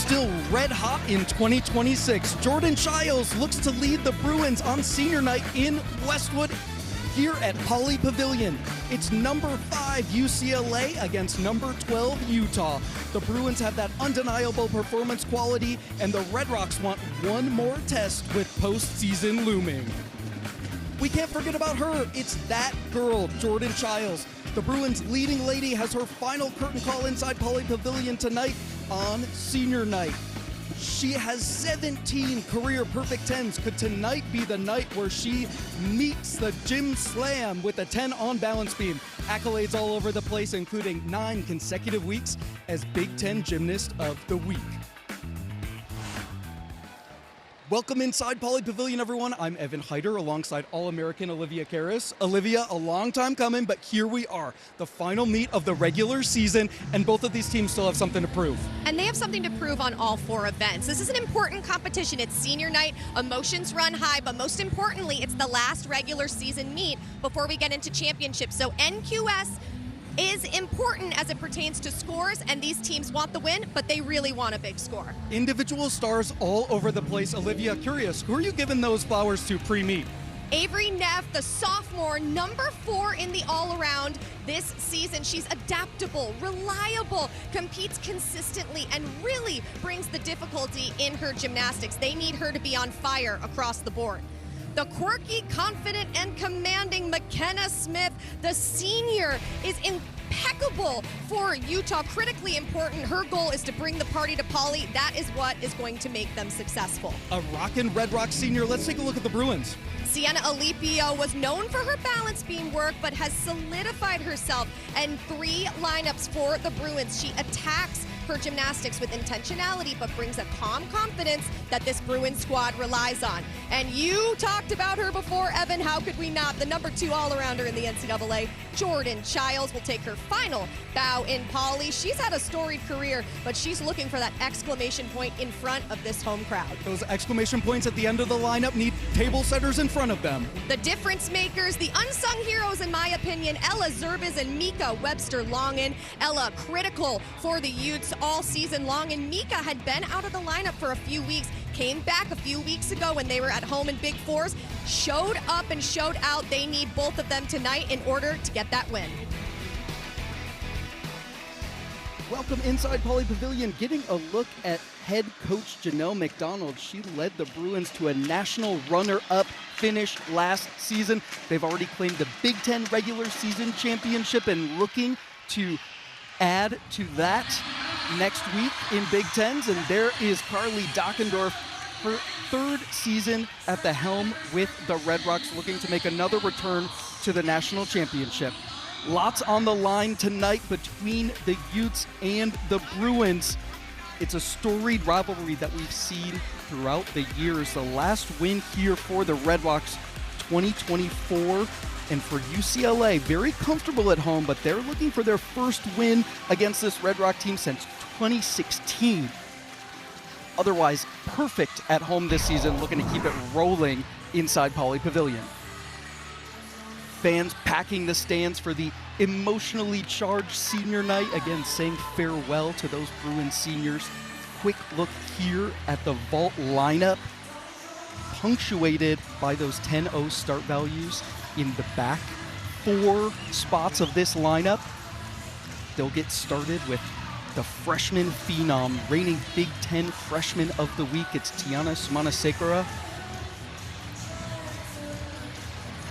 still red hot in 2026. Jordan Childs looks to lead the Bruins on senior night in Westwood here at Pauley Pavilion. It's number 5 UCLA against number 12 Utah. The Bruins have that undeniable performance quality, and the Red Rocks want one more test with postseason looming. We can't forget about her. It's that girl, Jordan Childs. The Bruins' leading lady has her final curtain call inside Pauley Pavilion tonight on senior night. She has 17 career perfect 10s. Could tonight be the night where she meets the gym slam with a 10 on balance beam? Accolades all over the place, including 9 consecutive weeks as Big Ten Gymnast of the Week. Welcome inside Pauley Pavilion, everyone. I'm Evan Heider alongside All-American Olivia Karras. Olivia, a long time coming, but here we are, the final meet of the regular season, and both of these teams still have something to prove. And they have something to prove on all 4 events. This is an important competition. It's senior night, emotions run high, but most importantly, it's the last regular season meet before we get into championships. So NQS is important as it pertains to scores, and these teams want the win, but they really want a big score. Individual stars all over the place. Olivia, curious, who are you giving those flowers to pre-meet? Avery Neff, the sophomore, number 4 in the all-around this season. She's adaptable, reliable, competes consistently, and really brings the difficulty in her gymnastics. They need her to be on fire across the board. The quirky, confident, and commanding McKenna Smith, the senior, is impeccable for Utah. Critically important. Her goal is to bring the party to Pauley. That is what is going to make them successful. A rockin' Red Rock senior. Let's take a look at the Bruins. Sienna Alipio was known for her balance beam work, but has solidified herself in 3 lineups for the Bruins. She attacks her gymnastics with intentionality, but brings a calm confidence that this Bruins squad relies on. And you talked about her before, Evan. How could we not? The number 2 all-arounder in the NCAA, Jordan Childs, will take her final bow in Pauley. She's had a storied career, but she's looking for that exclamation point in front of this home crowd. Those exclamation points at the end of the lineup need table setters in front of them. The difference makers, the unsung heroes, in my opinion, Ella Zerbis and Mika Webster-Longin. Ella critical for the Utes all season long, and Mika had been out of the lineup for a few weeks, came back a few weeks ago when they were at home in Big Fours, showed up and showed out. They need both of them tonight in order to get that win. Welcome inside Pauley Pavilion, getting a look at head coach Janelle McDonald. She led the Bruins to a national runner-up finish last season. They've already claimed the Big Ten regular season championship and looking to add to that next week in Big Tens. And there is Carly Dockendorf, her 3rd season at the helm with the Red Rocks, looking to make another return to the national championship. Lots on the line tonight between the Utes and the Bruins. It's a storied rivalry that we've seen throughout the years. The last win here for the Red Rocks, 2024. And for UCLA, very comfortable at home, but they're looking for their first win against this Red Rock team since 2016. Otherwise, perfect at home this season, looking to keep it rolling inside Pauley Pavilion. Fans packing the stands for the emotionally charged senior night. Again, saying farewell to those Bruins seniors. Quick look here at the vault lineup, punctuated by those 10-0 start values in the back 4 spots of this lineup. They'll get started with the freshman phenom, reigning Big Ten Freshman of the Week. It's Tiana Sumanasekara.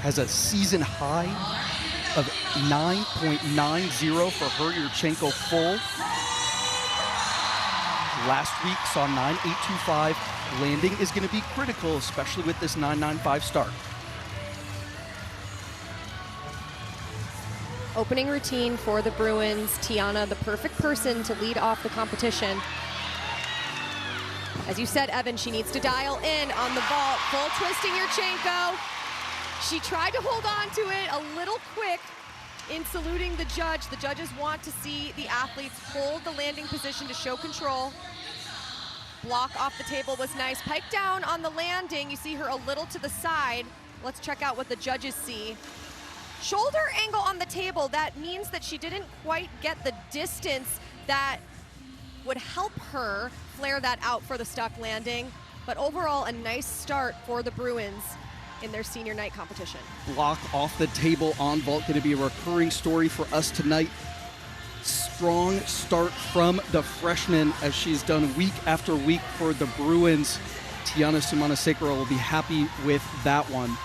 Has a season high of 9.90 for her Yurchenko full. Last week saw 9.825. Landing is going to be critical, especially with this 9.95 start. Opening routine for the Bruins. Tiana, the perfect person to lead off the competition. As you said, Evan, she needs to dial in on the vault. Full twisting Yurchenko. She tried to hold on to it a little quick in saluting the judge. The judges want to see the athletes hold the landing position to show control. Block off the table was nice. Pike down on the landing. You see her a little to the side. Let's check out what the judges see. Shoulder angle on the table. That means that she didn't quite get the distance that would help her flare that out for the stuck landing. But overall, a nice start for the Bruins in their senior night competition. Block off the table on vault, going to be a recurring story for us tonight. Strong start from the freshman as she's done week after week for the Bruins. Tiana Sumana-Sekera will be happy with that one.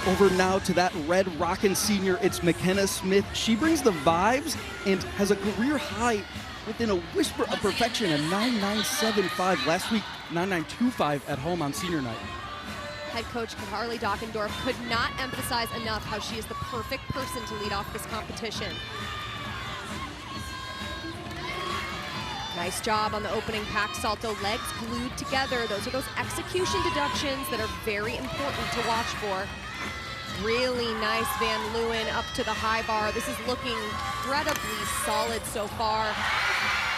Over now to that Red Rockin' senior, it's McKenna Smith. She brings the vibes and has a career high within a whisper of perfection, a 9.975. Last week, 9.925 at home on senior night. Head coach Carly Dockendorf could not emphasize enough how she is the perfect person to lead off this competition. Nice job on the opening pack salto, legs glued together. Those are those execution deductions that are very important to watch for. Really nice Van Leeuwen up to the high bar. This is looking incredibly solid so far.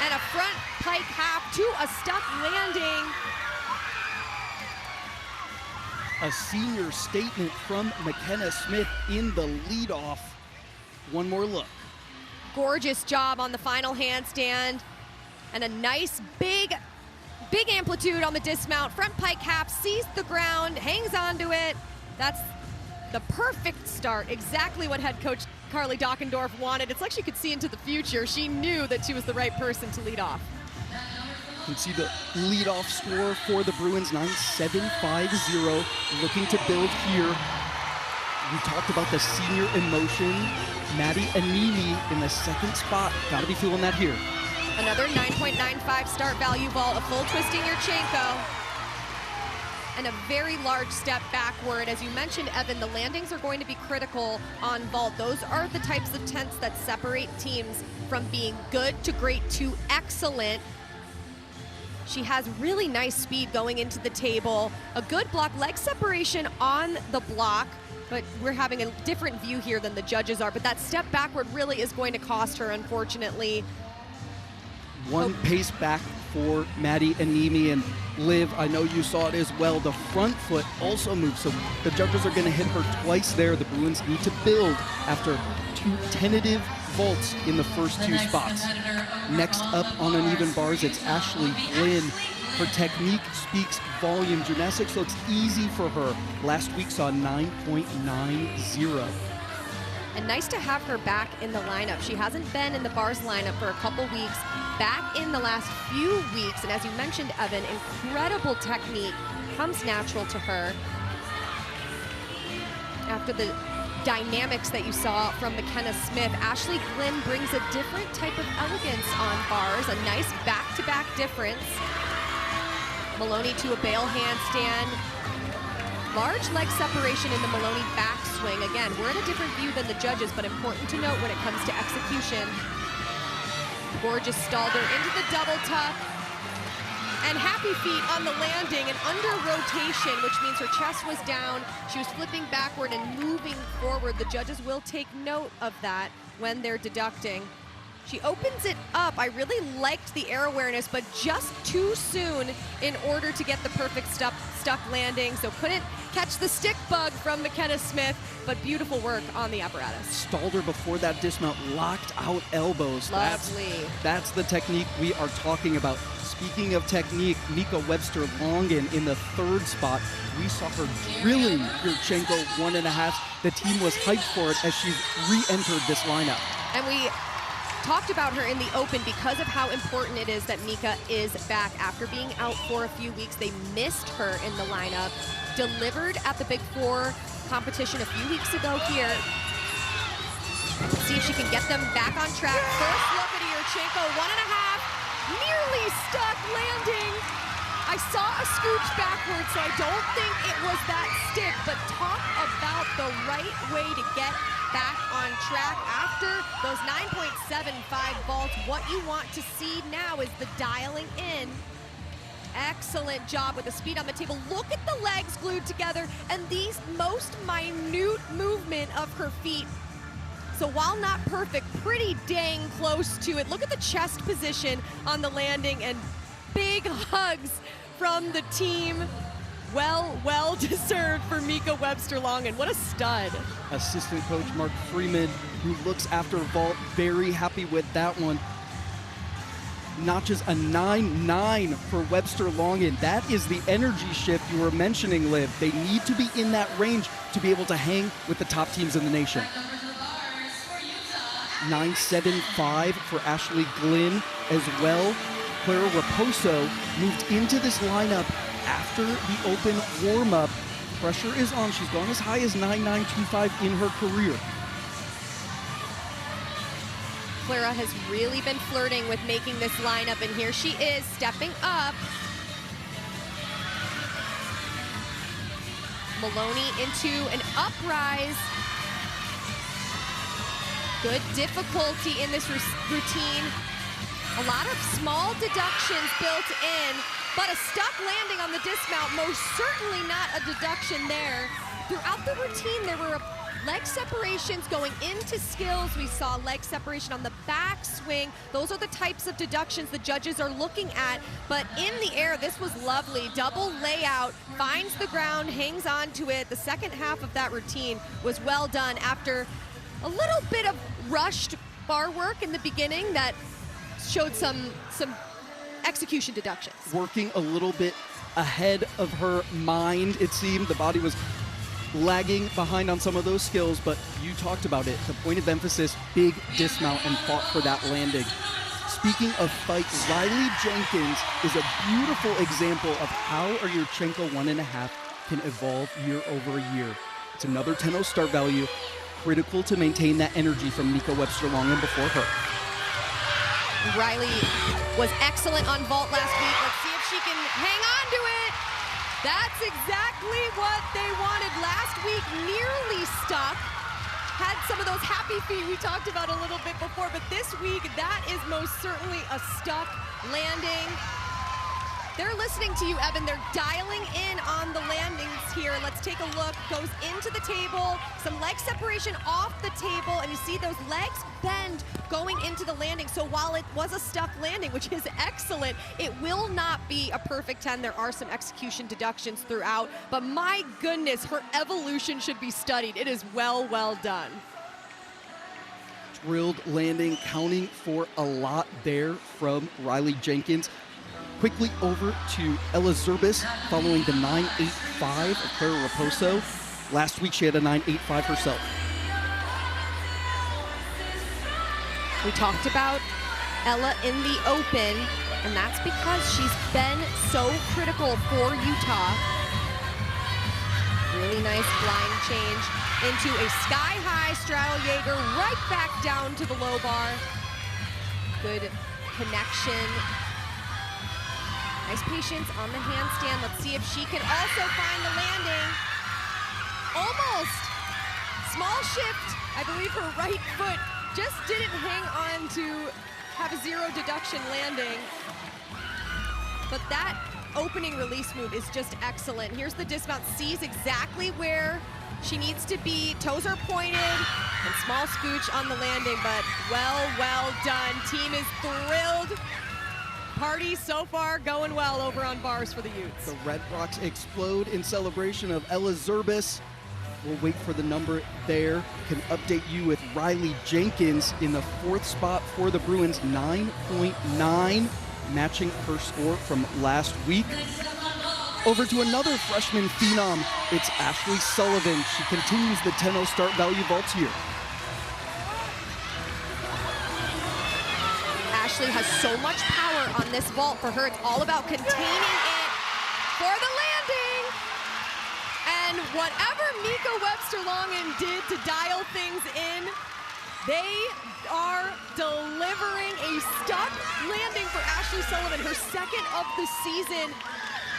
And a front pike half to a stuck landing. A senior statement from McKenna Smith in the leadoff. One more look. Gorgeous job on the final handstand. And a nice big amplitude on the dismount. Front pike half, sees the ground, hangs onto it. That's the perfect start. Exactly what head coach Carly Dockendorf wanted. It's like she could see into the future. She knew that she was the right person to lead off. You can see the leadoff score for the Bruins, 9.750. Looking to build here. We talked about the senior emotion. Maddie Animi in the second spot. Got to be feeling that here. Another 9.95 start value vault, a full twisting Yurchenko, and a very large step backward. As you mentioned, Evan, the landings are going to be critical on vault. Those are the types of tents that separate teams from being good to great to excellent. She has really nice speed going into the table, a good block, leg separation on the block, but we're having a different view here than the judges are. But that step backward really is going to cost her, unfortunately. One pace back for Maddie Animi, and Liv, I know you saw it as well. The front foot also moves, so the judges are going to hit her twice there. The Bruins need to build after two tentative vaults in the first two spots. Next up on uneven bars, it's Ashley Flynn. Her technique speaks volume. Gymnastics looks easy for her. Last week saw 9.90. And nice to have her back in the lineup. She hasn't been in the bars lineup for a couple weeks, back in the last few weeks. And as you mentioned, Evan, incredible technique, comes natural to her. After the dynamics that you saw from McKenna Smith, Ashley Flynn brings a different type of elegance on bars, a nice back-to-back difference. Maloney to a bail handstand. Large leg separation in the Maloney backswing. Again, we're in a different view than the judges, but important to note when it comes to execution. Gorgeous Stalder into the double tuck. And happy feet on the landing and under rotation, which means her chest was down. She was flipping backward and moving forward. The judges will take note of that when they're deducting. She opens it up. I really liked the air awareness, but just too soon in order to get the perfect stuck landing. So couldn't catch the stick bug from McKenna Smith, but beautiful work on the apparatus. Stalder before that dismount, locked out elbows. Lovely. That's the technique we are talking about. Speaking of technique, Mika Webster-Longen in the third spot. We saw her drilling Yurchenko 1.5. The team was hyped for it as she re-entered this lineup. And we talked about her in the open because of how important it is that Mika is back after being out for a few weeks. They missed her in the lineup. Delivered at the Big Four competition a few weeks ago here. Let's see if she can get them back on track. First look at Yurchenko, 1.5. Nearly stuck landing. I saw a scooch backwards, so I don't think it was that stick, but talk about the right way to get back on track after those 9.75 vaults. What you want to see now is the dialing in. Excellent job with the speed on the table. Look at the legs glued together and these most minute movement of her feet. So while not perfect, pretty dang close to it. Look at the chest position on the landing and big hugs from the team. Well deserved for Mika Webster-Longen. What a stud. Assistant coach Mark Freeman, who looks after vault, very happy with that one. notches a 9.9 for Webster Longin. That is the energy shift you were mentioning, Liv. They need to be in that range to be able to hang with the top teams in the nation. 9.75 for Ashley Glynn as well. Clara Raposo moved into this lineup after the open warm-up. Pressure is on. She's gone as high as 9.925 in her career. Clara has really been flirting with making this lineup, and here she is stepping up. Maloney into an uprise. Good difficulty in this routine. A lot of small deductions built in, but a stuck landing on the dismount, most certainly not a deduction there. Throughout the routine, there were leg separations going into skills. We saw leg separation on the backswing. Those are the types of deductions the judges are looking at. But in the air, this was lovely. Double layout, finds the ground, hangs on to it. The second half of that routine was well done after a little bit of rushed bar work in the beginning that showed some execution deductions. Working a little bit ahead of her mind, it seemed. The body was lagging behind on some of those skills, but you talked about it. The point of emphasis, big dismount, and fought for that landing. Speaking of fight, Riley Jenkins is a beautiful example of how a Yurchenko 1.5 can evolve year over year. It's another 10-0 start value, critical to maintain that energy from Nika Webster-Longin before her. Riley was excellent on vault last week. Let's see if she can hang on to it. That's exactly what they wanted. Last week, nearly stuck. Had some of those happy feet we talked about a little bit before, but this week, that is most certainly a stuck landing. They're listening to you, Evan. They're dialing in on the landings here. Let's take a look. Goes into the table, some leg separation off the table, and you see those legs bend going into the landing. So while it was a stuck landing, which is excellent, it will not be a perfect 10. There are some execution deductions throughout, but my goodness, her evolution should be studied. It is well done. Drilled landing, counting for a lot there from Riley Jenkins. Quickly over to Ella Zerbis following the 9.85 of Clara Raposo. Last week she had a 9.85 herself. We talked about Ella in the open, and that's because she's been so critical for Utah. Really nice flying change into a sky-high straddle Jaeger, right back down to the low bar. Good connection. Nice patience on the handstand. Let's see if she can also find the landing. Almost. Small shift. I believe her right foot just didn't hang on to have a zero deduction landing. But that opening release move is just excellent. Here's the dismount. Sees exactly where she needs to be. Toes are pointed. And small scooch on the landing, but well done. Team is thrilled. Party so far going well over on bars for the Utes. The Red Rocks explode in celebration of Ella Zerbis. We'll wait for the number there. Can update you with Riley Jenkins in the 4th spot for the Bruins, 9.9, matching her score from last week. Over to another freshman phenom, it's Ashley Sullivan. She continues the 10-0 start value vaults here. Ashley has so much power on this vault. For her, it's all about containing it for the landing. And whatever Nika Webster-Longin did to dial things in, they are delivering a stuck landing for Ashley Sullivan, her second of the season.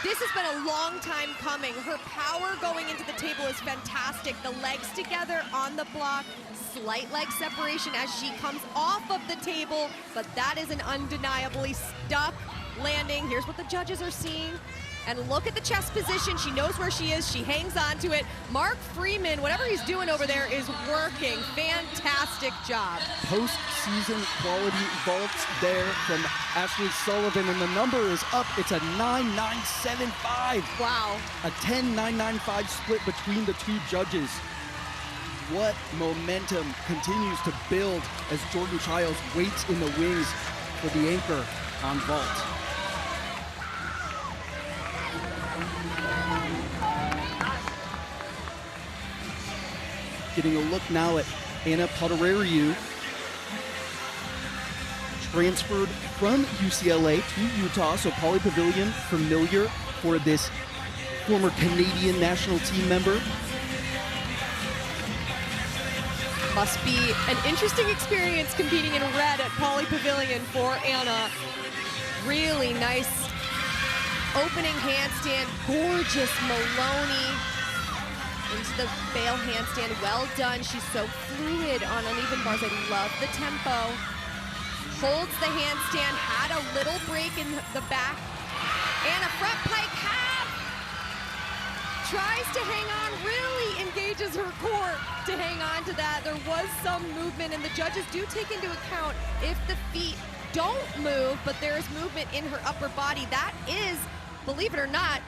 This has been a long time coming. Her power going into the table is fantastic. The legs together on the block, slight leg separation as she comes off of the table, but that is an undeniably stuck landing. Here's what the judges are seeing. And look at the chest position. She knows where she is. She hangs on to it. Mark Freeman, whatever he's doing over there, is working. Fantastic job. Postseason quality vaults there from Ashley Sullivan, and the number is up. It's a 9.975. Wow. A 10.995 split between the two judges. What momentum continues to build as Jordan Childs waits in the wings for the anchor. on vault. Getting a look now at Anna Poderariu, transferred from UCLA to Utah, so Poly Pavilion familiar for this former Canadian national team member. Must be an interesting experience competing in red at Poly Pavilion for Anna. Really nice opening handstand, gorgeous Maloney into the bail handstand. Well done. She's so fluid on uneven bars. I love the tempo. Holds the handstand, had a little break in the back. And a front pike half. Tries to hang on, really engages her core to hang on to that. There was some movement, and the judges do take into account if the feet don't move, but there is movement in her upper body. That is, believe it or not,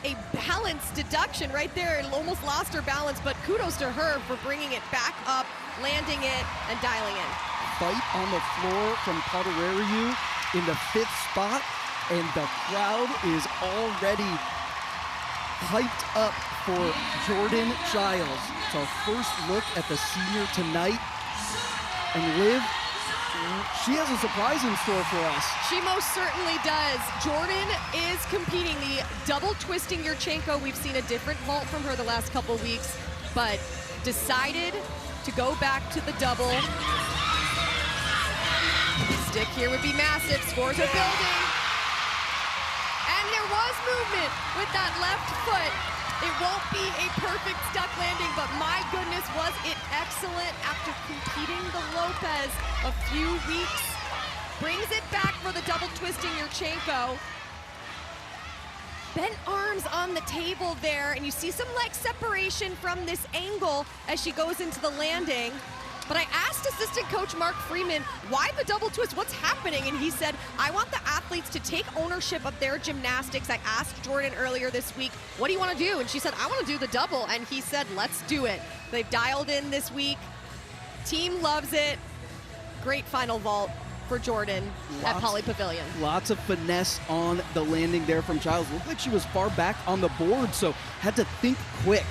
a balance deduction right there. It almost lost her balance, but kudos to her for bringing it back up, landing it, and dialing in. Fight on the floor from Poderariu in the 5th spot, and the crowd is already hyped up for Jordan Giles. It's our first look at the senior tonight. And Liv, she has a surprise in store for us. She most certainly does. Jordan is competing the double twisting Yurchenko. We've seen a different vault from her the last couple weeks, but decided to go back to the double. Stick here would be massive. Scores are building. And there was movement with that left foot. It won't be a perfect stuck landing, but my goodness, was it excellent after competing the Lopez a few weeks. Brings it back for the double twisting Yurchenko. Bent arms on the table there, and you see some leg separation from this angle as she goes into the landing. But I asked assistant coach Mark Freeman, why the double twist? What's happening? And he said, I want the athletes to take ownership of their gymnastics. I asked Jordan earlier this week, what do you want to do? And she said, I want to do the double. And he said, let's do it. They've dialed in this week. Team loves it. Great final vault for Jordan at Poly Pavilion. Lots of finesse on the landing there from Giles. Looked like she was far back on the board, so had to think quick.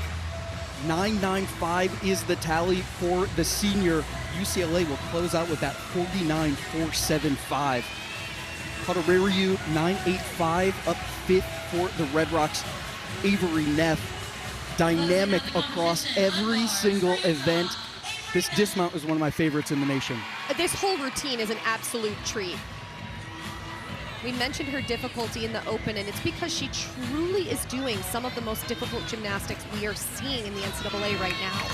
9.95 is the tally for the senior. UCLA will close out with that 49.475. Poderariu 9.85 up 5th for the Red Rocks. Avery Neff, dynamic across every single event. This dismount is one of my favorites in the nation. This whole routine is an absolute treat. We mentioned her difficulty in the open, and it's because she truly is doing some of the most difficult gymnastics we are seeing in the NCAA right now.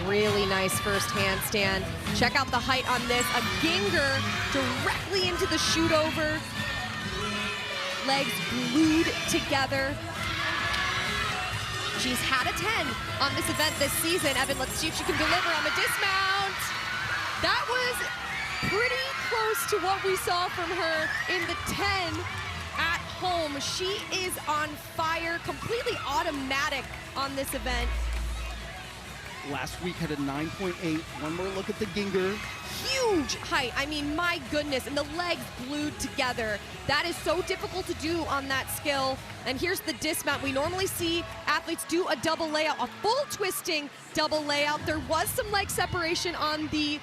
Really nice first handstand. Check out the height on this. A ginger directly into the shoot over. Legs glued together. She's had a 10 on this event this season. Evan, let's see if she can deliver on the dismount. That was pretty close to what we saw from her in the 10 at home. She is on fire, completely automatic on this event. Last week had a 9.8. One more look at the ginger. Huge height. I mean, my goodness. And the legs glued together. That is so difficult to do on that skill. And here's the dismount. We normally see athletes do a double layout, a full twisting double layout. There was some leg separation on the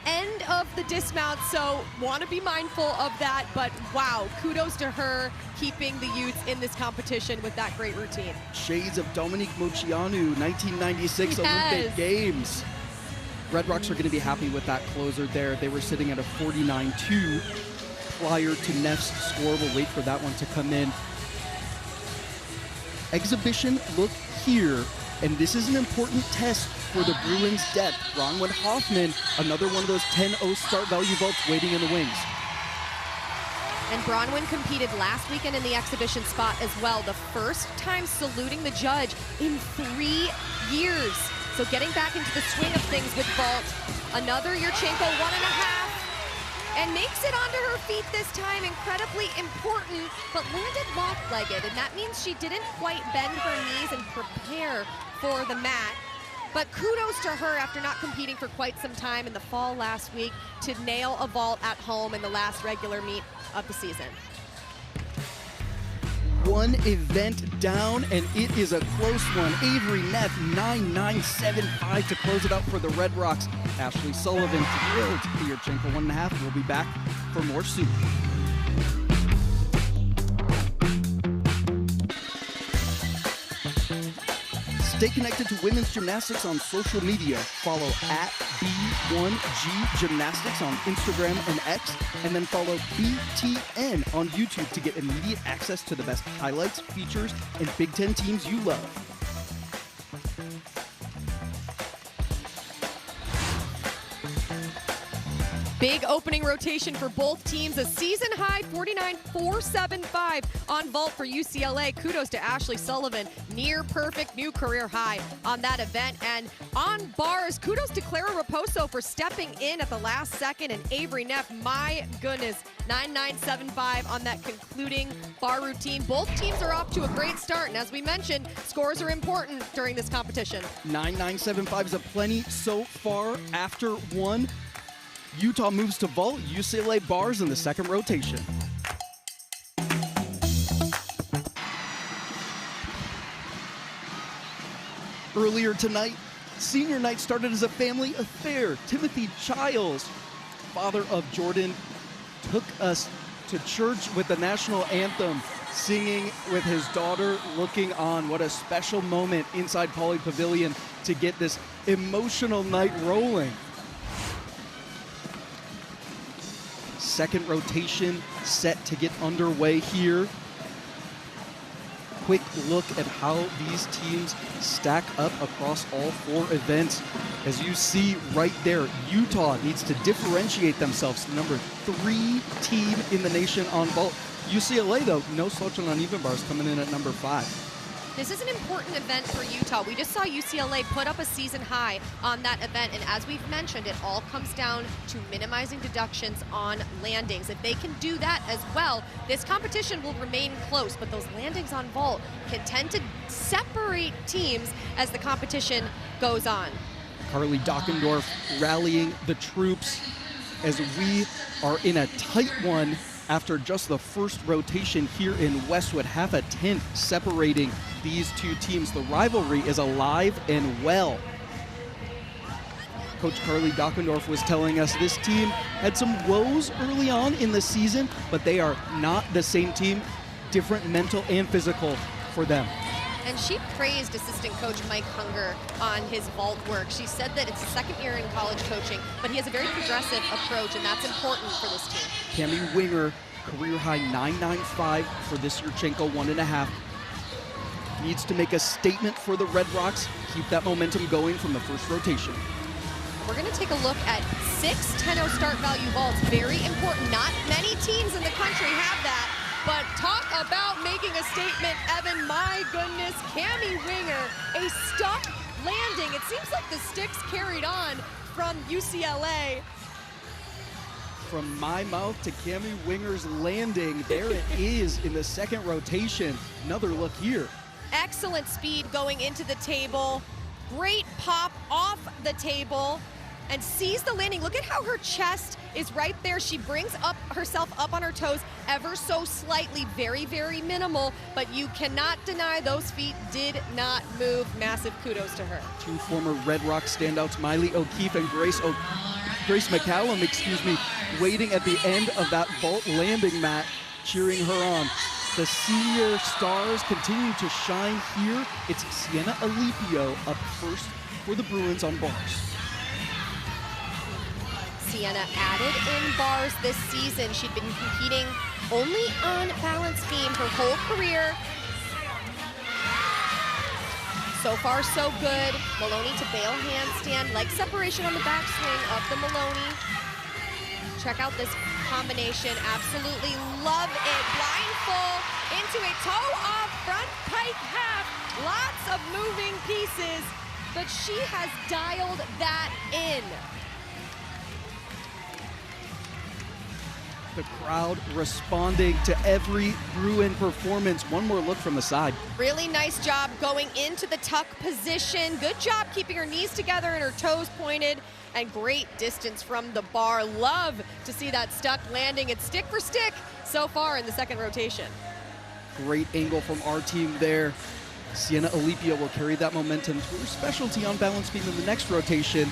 end of the dismount, so want to be mindful of that. But wow, kudos to her keeping the youths in this competition with that great routine. Shades of Dominique Moceanu, 1996 Olympic Games. Red Rocks are going to be happy with that closer there. They were sitting at a 49.2 prior to Neff's score. We'll wait for that one to come in. Exhibition look here, and this is an important test for the Bruins' depth. Bronwyn Hoffman, another one of those 10-0 start value vaults waiting in the wings. And Bronwyn competed last weekend in the exhibition spot as well. The first time saluting the judge in 3 years. So getting back into the swing of things with vault. Another Yurchenko 1.5. And makes it onto her feet this time. Incredibly important, but landed lock-legged. And that means she didn't quite bend her knees and prepare for the mat. But kudos to her after not competing for quite some time in the fall last week to nail a vault at home in the last regular meet of the season. One event down, and it is a close one. Avery Neff, 9.975 to close it out for the Red Rocks. Ashley Sullivan thrilled to be your Yurchenko 1.5. We'll be back for more soon. Stay connected to women's gymnastics on social media. Follow at B1G Gymnastics on Instagram and X, and then follow BTN on YouTube to get immediate access to the best highlights, features, and Big Ten teams you love. Big opening rotation for both teams. A season-high 49.475 on vault for UCLA. Kudos to Ashley Sullivan. Near perfect new career high on that event. And on bars, kudos to Clara Raposo for stepping in at the last second. And Avery Neff, my goodness, 9.975 on that concluding bar routine. Both teams are off to a great start. And as we mentioned, scores are important during this competition. 9.975 is a plenty so far after one. Utah moves to vault, UCLA bars in the second rotation. Earlier tonight, senior night started as a family affair. Timothy Childs, father of Jordan, took us to church with the national anthem, singing with his daughter, looking on. What a special moment inside Pauley Pavilion to get this emotional night rolling. Second rotation set to get underway here. Quick look at how these teams stack up across all four events. As you see right there, Utah needs to differentiate themselves. Number 3 team in the nation on vault. UCLA, though, no slouch on uneven bars, coming in at number 5. This is an important event for Utah. We just saw UCLA put up a season high on that event, and as we've mentioned, it all comes down to minimizing deductions on landings. If they can do that as well, this competition will remain close, but those landings on vault can tend to separate teams as the competition goes on. Carly Dockendorf rallying the troops as we are in a tight one after just the first rotation here in Westwood. Half a tenth separating these two teams. The rivalry is alive and well. Coach Carly Dockendorf was telling us this team had some woes early on in the season, but they are not the same team. Different mental and physical for them. And she praised assistant coach Mike Hunger on his vault work. She said that it's the second year in college coaching, but he has a very progressive approach, and that's important for this team. Cami Winger, career high 9.95 for this Yurchenko 1.5. Needs to make a statement for the Red Rocks, keep that momentum going from the first rotation. We're going to take a look at 6 10-0 start value vaults. Very important. Not many teams in the country have that. But talk about making a statement, Evan. My goodness, Cami Winger, a stuck landing. It seems like the sticks carried on from UCLA. From my mouth to Cami Winger's landing, there it is in the second rotation. Another look here. Excellent speed going into the table. Great pop off the table and sees the landing. Look at how her chest is right there. She brings herself up on her toes ever so slightly, very, very minimal, but you cannot deny those feet did not move. Massive kudos to her. Two former Red Rock standouts, Miley O'Keefe and Grace McCallum, waiting at the end of that vault landing mat, cheering her on. The senior stars continue to shine here. It's Sienna Alipio up first for the Bruins on bars. Sienna added in bars this season. She'd been competing only on balance beam her whole career. So far, so good. Maloney to bail handstand, leg separation on the backswing of the Maloney. Check out this combination. Absolutely love it. Blind full into a toe-off front pike half. Lots of moving pieces, but she has dialed that in. The crowd responding to every Bruin performance. One more look from the side. Really nice job going into the tuck position. Good job keeping her knees together and her toes pointed. And great distance from the bar. Love to see that stuck landing. It's stick for stick so far in the second rotation. Great angle from our team there. Sienna Alipio will carry that momentum to her specialty on balance beam in the next rotation.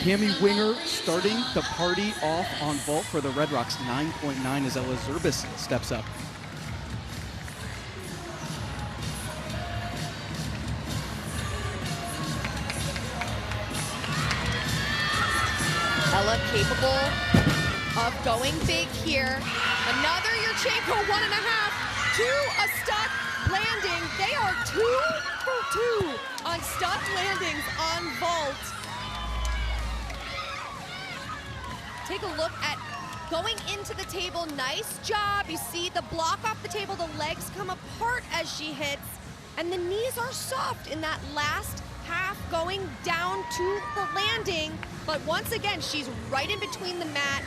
Cami Winger starting the party off on vault for the Red Rocks. 9.9 as Ella Zerbis steps up. Ella capable of going big here. Another Yurchenko 1.5 to a stuck landing. They are 2 for 2 on stuck landings on vault. Take a look at going into the table. Nice job. You see the block off the table, the legs come apart as she hits, and the knees are soft in that last half going down to the landing. But once again, she's right in between the mat.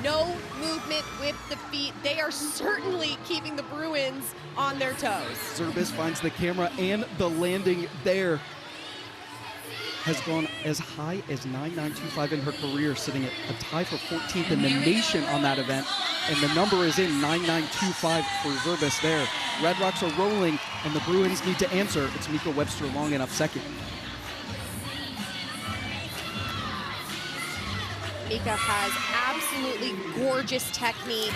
No movement with the feet. They are certainly keeping the Bruins on their toes. Zerbis finds the camera and the landing there. Has gone as high as 9.925 in her career, sitting at a tie for 14th in the nation on that event. And the number is in 9.925 for Zerbis there. Red Rocks are rolling, and the Bruins need to answer. It's Mika Webster long enough second. Mika has absolutely gorgeous technique.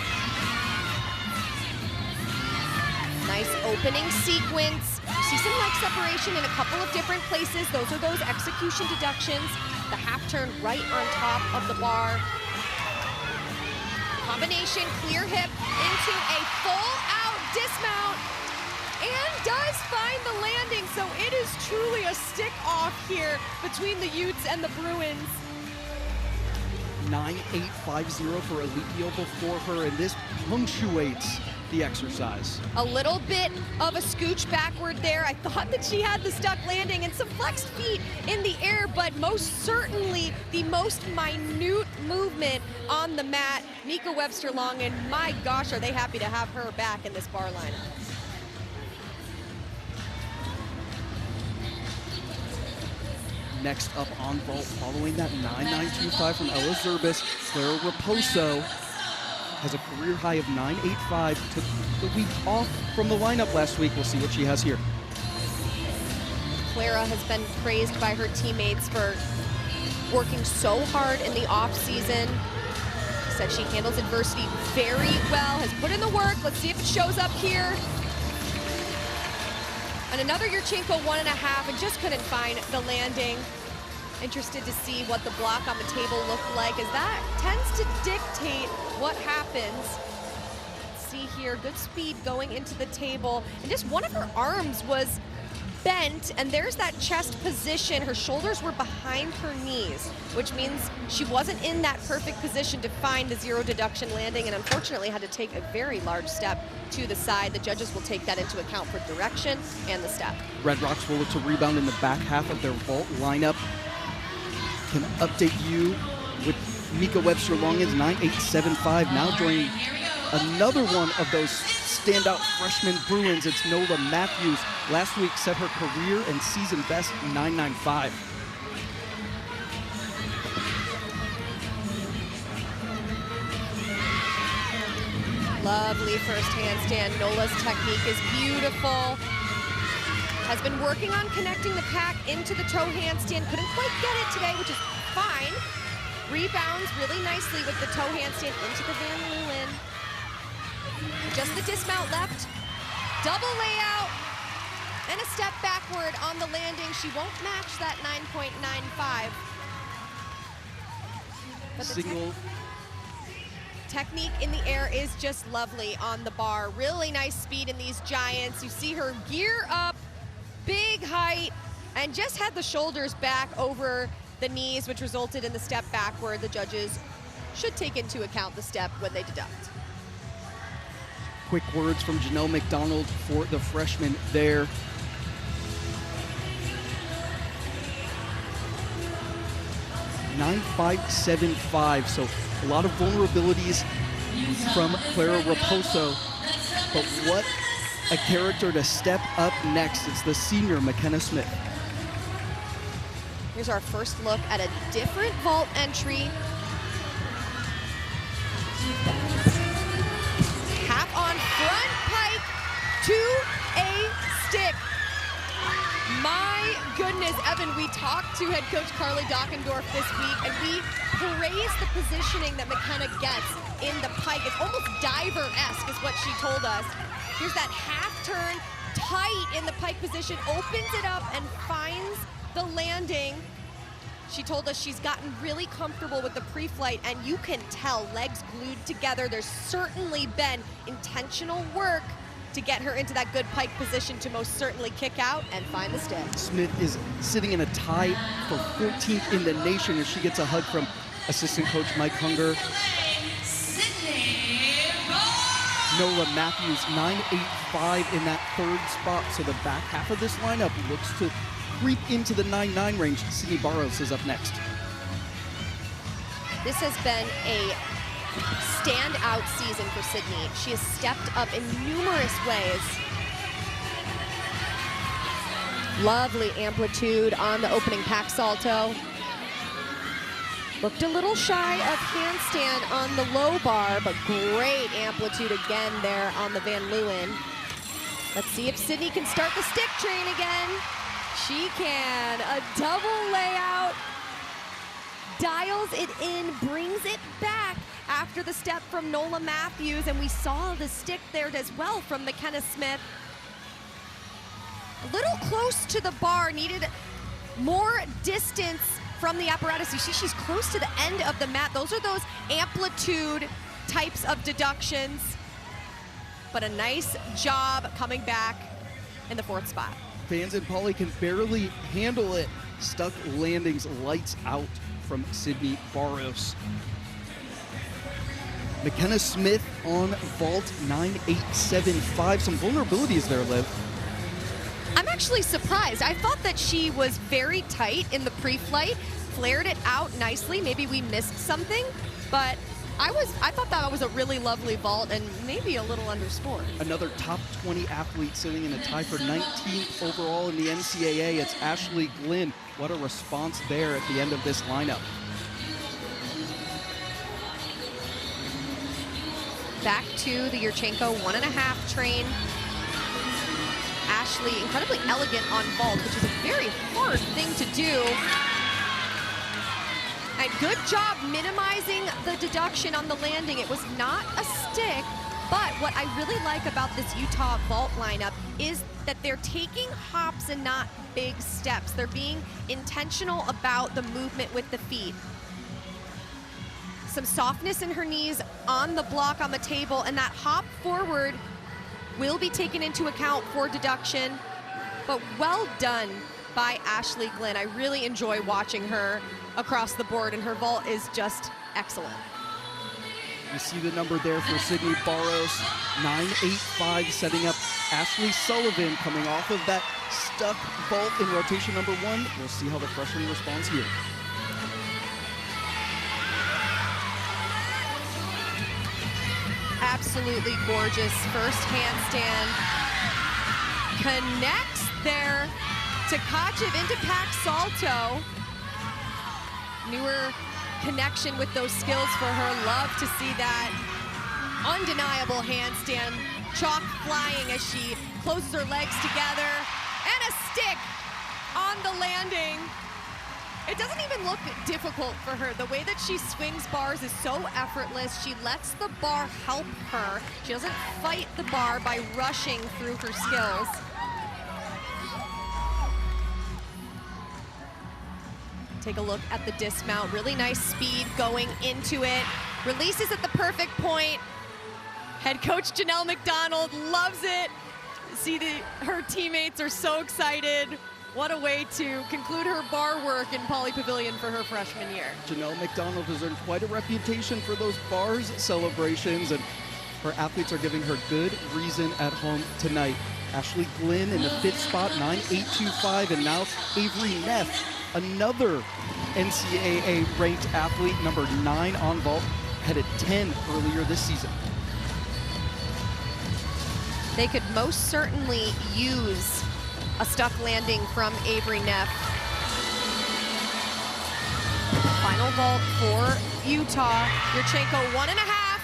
Nice opening sequence. You see some leg separation in a couple of different places. Those are those execution deductions. The half turn right on top of the bar. Combination, clear hip into a full out dismount. And does find the landing. So it is truly a stick off here between the Utes and the Bruins. 9.850 for Alipio before her, and this punctuates the exercise. A little bit of a scooch backward there. I thought that she had the stuck landing and some flexed feet in the air, but most certainly the most minute movement on the mat. Mika Webster Long, and my gosh, are they happy to have her back in this bar lineup. Next up on vault, following that 9.925 from Ella Zerbis, Clara Raposo has a career high of 9.85. Took the week off from the lineup last week. We'll see what she has here. Clara has been praised by her teammates for working so hard in the off season. She said she handles adversity very well, has put in the work. Let's see if it shows up here. And another Yurchenko 1.5, and just couldn't find the landing. Interested to see what the block on the table looked like, as that tends to dictate what happens. See here, good speed going into the table, and just one of her arms was bent, and there's that chest position. Her shoulders were behind her knees, which means she wasn't in that perfect position to find the zero deduction landing, and unfortunately had to take a very large step to the side. The judges will take that into account for direction and the step. Red Rocks will look to rebound in the back half of their vault lineup. Can update you with Mika Webster Longins 9.875, now joining another one of those standout freshman Bruins. It's Nola Matthews. Last week set her career and season best 9.95. Lovely first handstand. Nola's technique is beautiful. Has been working on connecting the pack into the toe handstand. Couldn't quite get it today, which is fine. Rebounds really nicely with the toe handstand into the Van Leeuwen. Just the dismount left. Double layout. And a step backward on the landing. She won't match that 9.95. But the Single. technique in the air is just lovely on the bar. Really nice speed in these giants. You see her gear up, big height, and just had the shoulders back over the knees, which resulted in the step backward. The judges should take into account the step when they deduct. Quick words from Janelle McDonald for the freshman there. .9575, so a lot of vulnerabilities from Clara Raposo. But what a character to step up next. It's the senior McKenna Smith. Here's our first look at a different vault entry. Half on front pike to a stick. My goodness, Evan, we talked to head coach Carly Dockendorf this week, and we praised the positioning that McKenna gets in the pike. It's almost diver-esque is what she told us. Here's that half turn, tight in the pike position, opens it up and finds the landing. She told us she's gotten really comfortable with the pre-flight, and you can tell, legs glued together. There's certainly been intentional work to get her into that good pike position to most certainly kick out and find the stick. Smith is sitting in a tie for 14th in the nation as she gets a hug from assistant coach Mike Hunger. Nola Matthews, 9.85 in that third spot. So the back half of this lineup looks to creep into the 9.9 range. Sydney Barros is up next. This has been a standout season for Sydney. She has stepped up in numerous ways. Lovely amplitude on the opening pack salto. Looked a little shy of handstand on the low bar, but great amplitude again there on the Van Leeuwen. Let's see if Sydney can start the stick train again. She can. A double layout. Dials it in, brings it back after the step from Nola Matthews, and we saw the stick there as well from McKenna Smith. A little close to the bar, needed more distance from the apparatus. You see she's close to the end of the mat. Those are those amplitude types of deductions, but a nice job coming back in the fourth spot. Fans in Poly can barely handle it. Stuck landings, lights out from Sydney Barros. McKenna Smith on vault 9.875. Some vulnerabilities there, Liv. I'm actually surprised. I thought that she was very tight in the pre-flight, flared it out nicely. Maybe we missed something, but I thought that was a really lovely vault and maybe a little underscored. Another top 20 athlete sitting in a tie for 19th overall in the NCAA. It's Ashley Glynn. What a response there at the end of this lineup. Back to the Yurchenko 1.5 train. Ashley, incredibly elegant on vault, which is a very hard thing to do. And good job minimizing the deduction on the landing. It was not a stick, but what I really like about this Utah vault lineup is that they're taking hops and not big steps. They're being intentional about the movement with the feet. Some softness in her knees on the block on the table, and that hop forward will be taken into account for deduction, but well done by Ashley Glynn. I really enjoy watching her across the board, and her vault is just excellent. You see the number there for Sydney Barros, 9.85, setting up Ashley Sullivan coming off of that stuck vault in rotation number 1. We'll see how the freshman responds here. Absolutely gorgeous first handstand. Connects there to Kachev into pack salto. Newer connection with those skills for her. Love to see that. Undeniable handstand. Chalk flying as she closes her legs together. And a stick on the landing. It doesn't even look difficult for her. The way that she swings bars is so effortless. She lets the bar help her. She doesn't fight the bar by rushing through her skills. Take a look at the dismount. Really nice speed going into it. Releases at the perfect point. Head coach Janelle McDonald loves it. See, her teammates are so excited. What a way to conclude her bar work in Poly Pavilion for her freshman year. Janelle McDonald has earned quite a reputation for those bars celebrations, and her athletes are giving her good reason at home tonight. Ashley Glynn in the 5th spot, 9.825, and now Avery Neff, another NCAA ranked athlete, number 9 on vault, headed 10 earlier this season. They could most certainly use a stuck landing from Avery Neff. Final vault for Utah. Yurchenko 1.5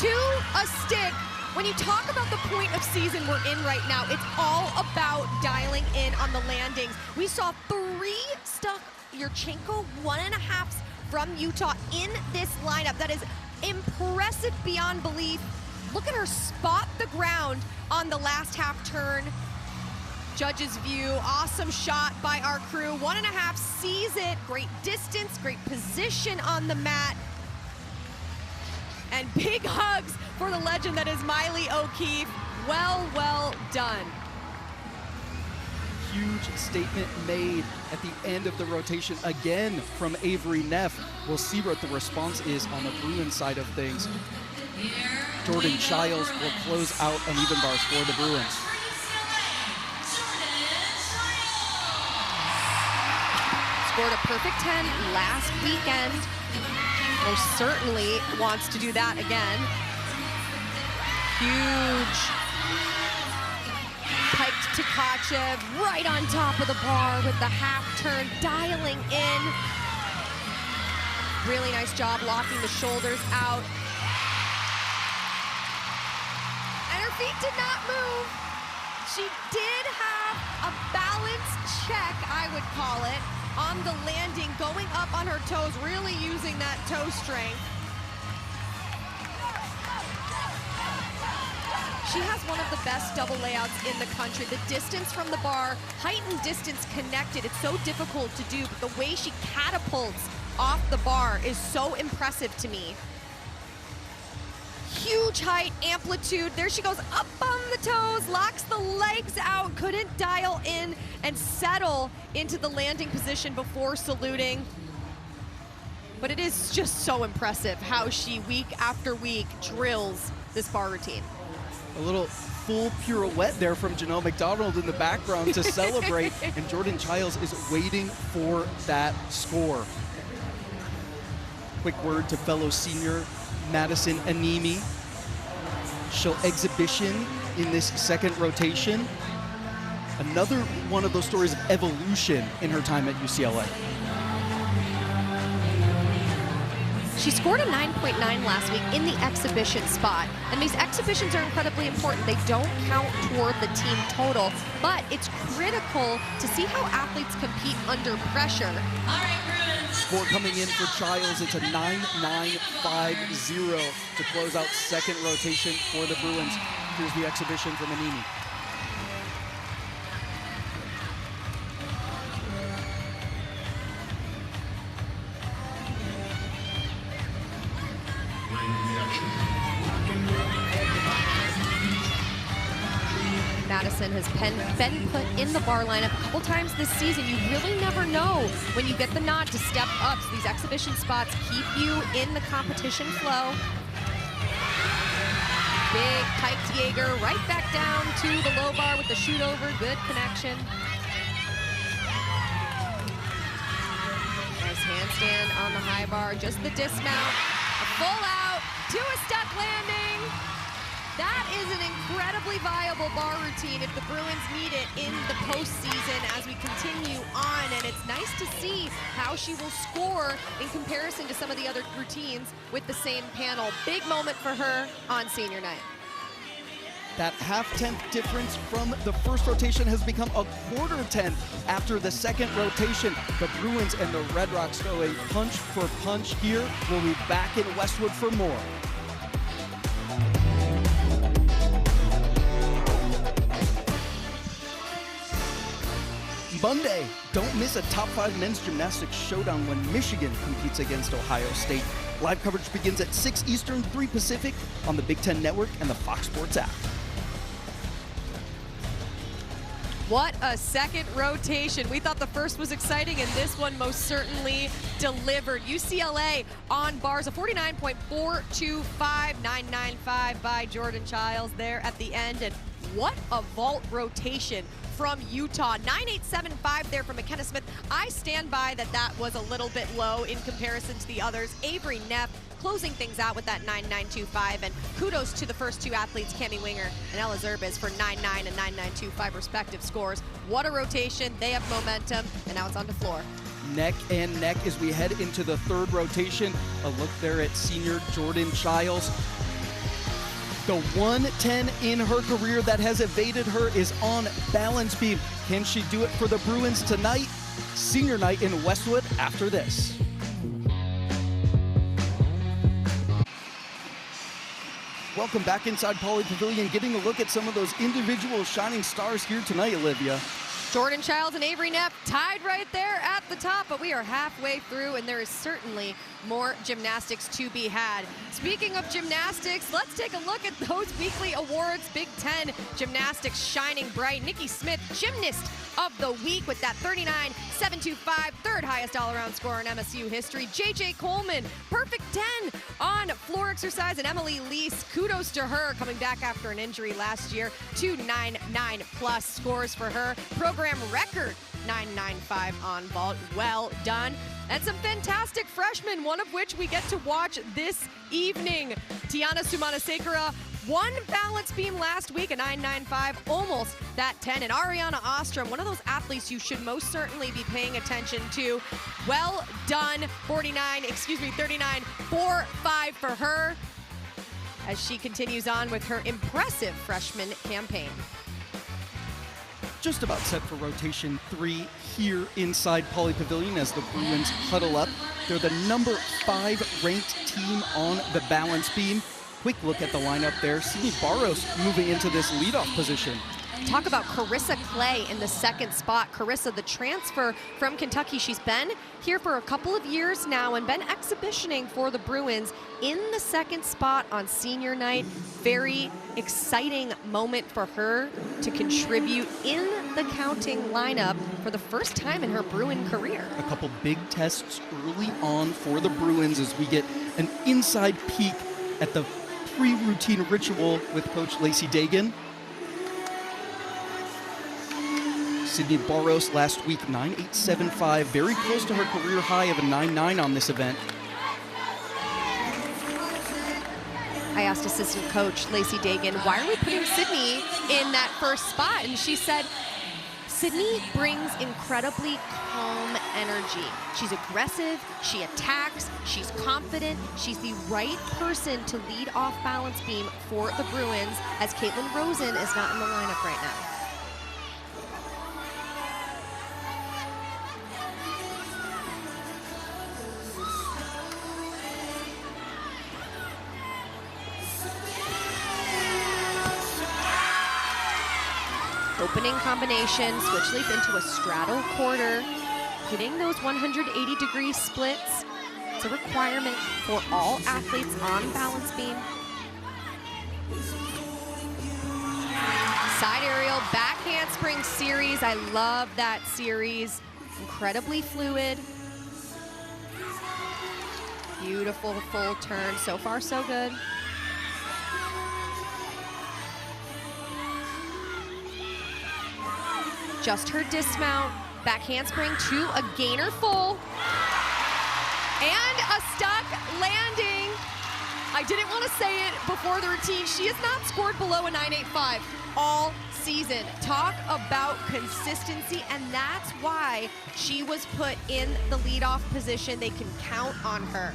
to a stick. When you talk about the point of season we're in right now, it's all about dialing in on the landings. We saw 3 stuck Yurchenko 1.5s from Utah in this lineup. That is impressive beyond belief. Look at her spot the ground on the last half turn. Judge's view, awesome shot by our crew. 1.5 sees it, great distance, great position on the mat. And big hugs for the legend that is Miley O'Keefe. Well done. Huge statement made at the end of the rotation again from Avery Neff. We'll see what the response is on the Bruins side of things. Jordan Childs will close out an even bars for the Bruins. Scored a perfect 10 last weekend. Most certainly wants to do that again. Huge. Piped to Tkachev right on top of the bar with the half turn, dialing in. Really nice job locking the shoulders out. And her feet did not move. She did have a balance check, I would call it, on the landing, going up on her toes, really using that toe strength. She has one of the best double layouts in the country. The distance from the bar, height and distance connected, it's so difficult to do, but the way she catapults off the bar is so impressive to me. Huge height, amplitude. There she goes, up on the toes, locks the legs out, couldn't dial in and settle into the landing position before saluting. But it is just so impressive how she, week after week, drills this bar routine. A little full pirouette there from Janelle McDonald in the background to celebrate, and Jordan Childs is waiting for that score. Quick word to fellow senior Madison Anemi. She'll exhibition in this second rotation. Another one of those stories of evolution in her time at UCLA. She scored a 9.9 last week in the exhibition spot. And these exhibitions are incredibly important. They don't count toward the team total, but it's critical to see how athletes compete under pressure. All right, Bruins. Score coming in for Childs, it's a 9-9-5-0 to close out second rotation for the Bruins. Here's the exhibition from Anemi. Madison has been put in the bar lineup a couple times this season. You really never know when you get the nod to step up. So these exhibition spots keep you in the competition flow. Big piked Jaeger right back down to the low bar with the shoot over. Good connection. Nice handstand on the high bar. Just the dismount. A full out to a step landing. That is an incredibly viable bar routine if the Bruins need it in the postseason as we continue on. And it's nice to see how she will score in comparison to some of the other routines with the same panel. Big moment for her on senior night. That half-tenth difference from the first rotation has become a quarter-tenth after the second rotation. The Bruins and the Red Rocks go a punch for punch here. We'll be back in Westwood for more. Monday, don't miss a top 5 men's gymnastics showdown when Michigan competes against Ohio State. Live coverage begins at 6 Eastern, 3 Pacific on the Big Ten Network and the Fox Sports app. What a second rotation. We thought the first was exciting, and this one most certainly delivered. UCLA on bars, a 49.425, 995 by Jordan Childs there at the end. And what a vault rotation from Utah. 9.875 there from McKenna Smith. I stand by that was a little bit low in comparison to the others. Avery Neff closing things out with that 9.925, and kudos to the first two athletes, Cami Winger and Ella Zerbis, for 9.9 and 9.925 respective scores. What a rotation. They have momentum, and now it's on to floor. Neck and neck as we head into the third rotation. A look there at senior Jordan Childs. The 110 in her career that has evaded her is on balance beam. Can she do it for the Bruins tonight? Senior night in Westwood after this. Welcome back inside Pauley Pavilion, getting a look at some of those individual shining stars here tonight, Olivia. Jordan Childs and Avery Neff tied right there at the top, but we are halfway through, and there is certainly more gymnastics to be had. Speaking of gymnastics, let's take a look at those weekly awards. Big Ten gymnastics shining bright. Nikki Smith, Gymnast of the Week with that 39.725, third highest all-around score in MSU history. JJ Coleman, perfect 10 on floor exercise, and Emily Lease, kudos to her, coming back after an injury last year. 2.99 plus scores for her. Program record 9.95 on vault. Well done. And some fantastic freshmen, one of which we get to watch this evening. Tiana Sumana-Sekera won balance beam last week, a 9.95, almost that 10. And Ariana Ostrom, one of those athletes you should most certainly be paying attention to. Well done, 39.45 for her as she continues on with her impressive freshman campaign. Just about set for rotation 3 here inside Pauley Pavilion as the Bruins huddle up. They're the number 5 ranked team on the balance beam. Quick look at the lineup there. Sydney Barros moving into this leadoff position. Talk about Carissa Clay in the second spot. Carissa, the transfer from Kentucky. She's been here for a couple of years now and been exhibitioning for the Bruins in the second spot on senior night. Very exciting moment for her to contribute in the counting lineup for the first time in her Bruin career. A couple big tests early on for the Bruins as we get an inside peek at the pre-routine ritual with Coach Lacey Dagan. Sydney Barros last week, 9.875, very close to her career high of a 9.9 on this event. I asked assistant coach Lacey Dagan, why are we putting Sydney in that first spot? And she said, Sydney brings incredibly calm energy. She's aggressive, she attacks, she's confident, she's the right person to lead off balance beam for the Bruins, as Caitlin Rosen is not in the lineup right now. Opening combination, switch leap into a straddle quarter, hitting those 180-degree splits. It's a requirement for all athletes on balance beam. Side aerial, back handspring series. I love that series. Incredibly fluid. Beautiful full turn. So far, so good. Just her dismount, back handspring to a gainer full, and a stuck landing. I didn't want to say it before the routine. She has not scored below a 9.85 all season. Talk about consistency, and that's why she was put in the leadoff position. They can count on her.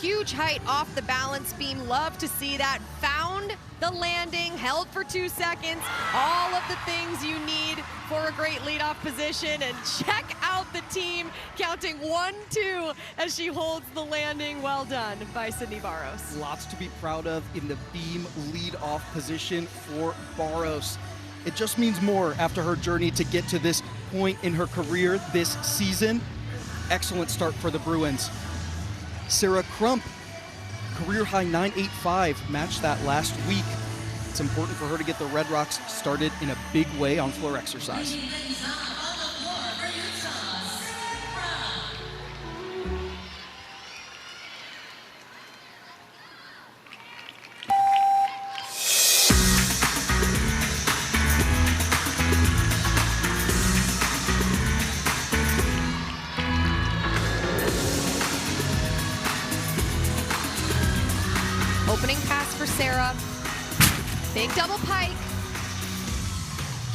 Huge height off the balance beam. Love to see that. Found the landing, held for 2 seconds. All of the things you need for a great leadoff position. And check out the team counting 1-2 as she holds the landing. Well done by Sydney Barros. Lots to be proud of in the beam leadoff position for Barros. It just means more after her journey to get to this point in her career this season. Excellent start for the Bruins. Sarah Crump, career high 9.85, matched that last week. It's important for her to get the Red Rocks started in a big way on floor exercise. for Sarah. Big double pike.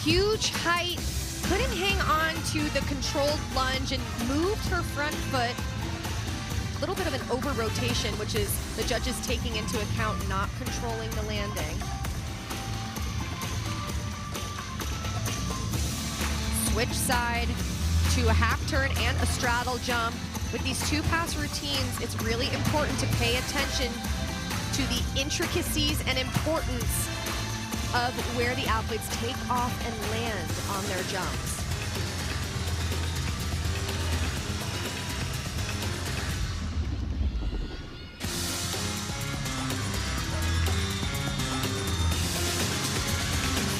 Huge height. Couldn't hang on to the controlled lunge and moved her front foot. A little bit of an over rotation, which is the judges taking into account not controlling the landing. Switch side to a half turn and a straddle jump. With these two pass routines, it's really important to pay attention to the intricacies and importance of where the athletes take off and land on their jumps.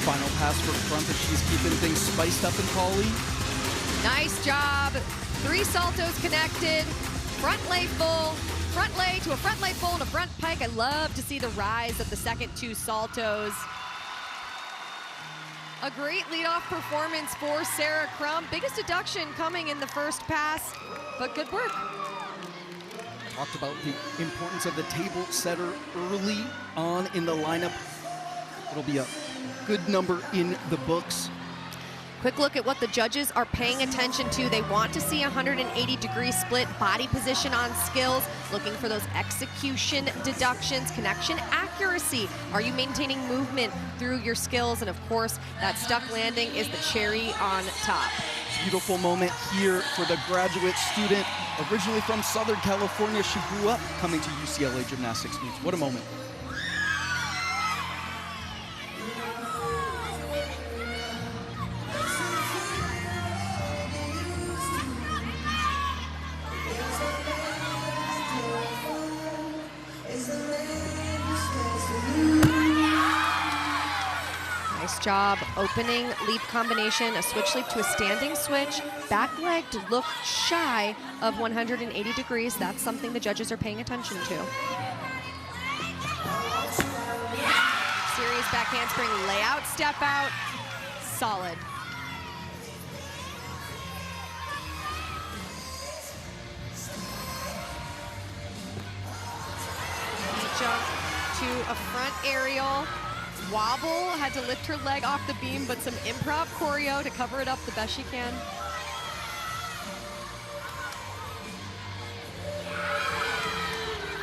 Final pass for Crump as she's keeping things spiced up in poly. Nice job. 3 saltos connected. Front lay full. Front lay to a front lay full and a front pike. I love to see the rise of the second 2 saltos. A great leadoff performance for Sarah Crump. Biggest deduction coming in the first pass, but good work. Talked about the importance of the table setter early on in the lineup. It'll be a good number in the books. Quick look at what the judges are paying attention to. They want to see 180-degree split, body position on skills, looking for those execution deductions, connection accuracy. Are you maintaining movement through your skills? And of course, that stuck landing is the cherry on top. Beautiful moment here for the graduate student. Originally from Southern California, she grew up coming to UCLA gymnastics meets. What a moment. Job opening leap combination, a switch leap to a standing switch, back leg to look shy of 180 degrees. That's something the judges are paying attention to. Serious back handspring layout, step out, solid. Jump to a front aerial. Wobble, had to lift her leg off the beam, but some improv choreo to cover it up the best she can.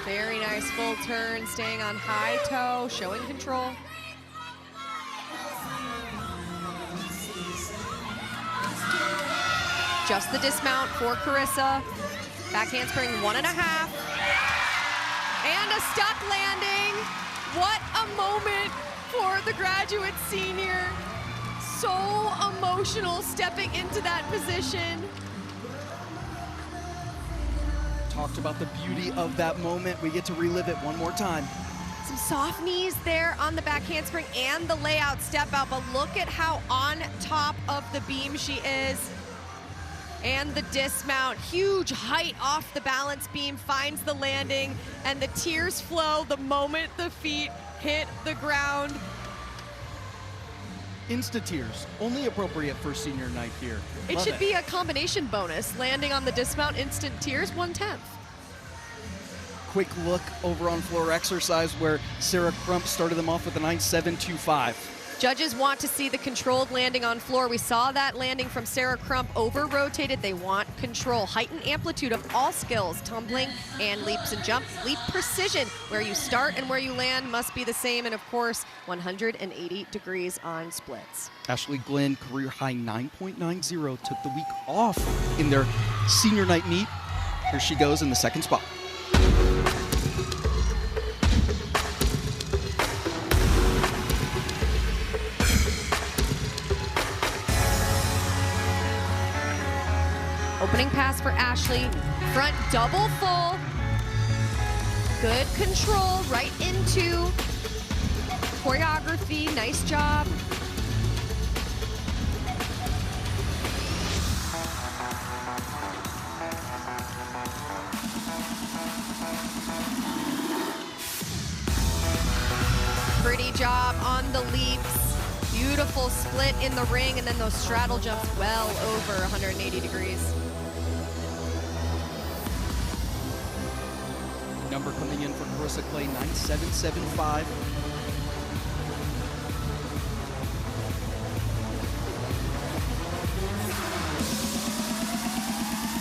Very nice full turn, staying on high toe, showing control. Just the dismount for Carissa. Back handspring 1.5. And a stuck landing. What a moment for the graduate senior. So emotional stepping into that position. Talked about the beauty of that moment. We get to relive it one more time. Some soft knees there on the back handspring and the layout step out, but look at how on top of the beam she is. And the dismount, huge height off the balance beam, finds the landing, and the tears flow the moment the feet hit the ground. Insta tears, only appropriate for senior night here. It should be a combination bonus. Landing on the dismount, instant tears, 1/10. Quick look over on floor exercise where Sarah Crump started them off with a 9.725. Judges want to see the controlled landing on floor. We saw that landing from Sarah Crump, over-rotated. They want control, height and amplitude of all skills, tumbling and leaps and jumps. Leap precision, where you start and where you land must be the same. And of course, 180 degrees on splits. Ashley Glenn, career high 9.90, took the week off in their senior night meet. Here she goes in the second spot. Opening pass for Ashley, front double full. Good control right into choreography, nice job. Pretty job on the leaps. Beautiful split in the ring, and then those straddle jumps well over 180 degrees. number coming in for Carissa Clay, 9.775.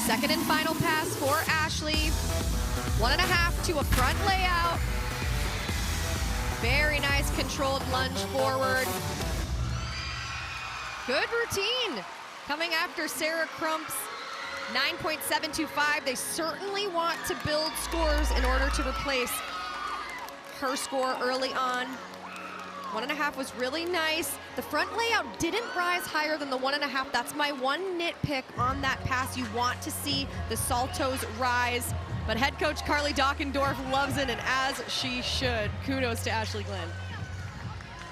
Second and final pass for Ashley. 1.5 to a front layout. Very nice controlled lunge forward. Good routine coming after Sarah Crump's 9.725. They certainly want to build scores in order to replace her score early on. 1.5 was really nice. The front layout didn't rise higher than the 1.5. That's my one nitpick on that pass. You want to see the saltos rise, but head coach Carly Dockendorf loves it, and as she should. Kudos to Ashley Glenn.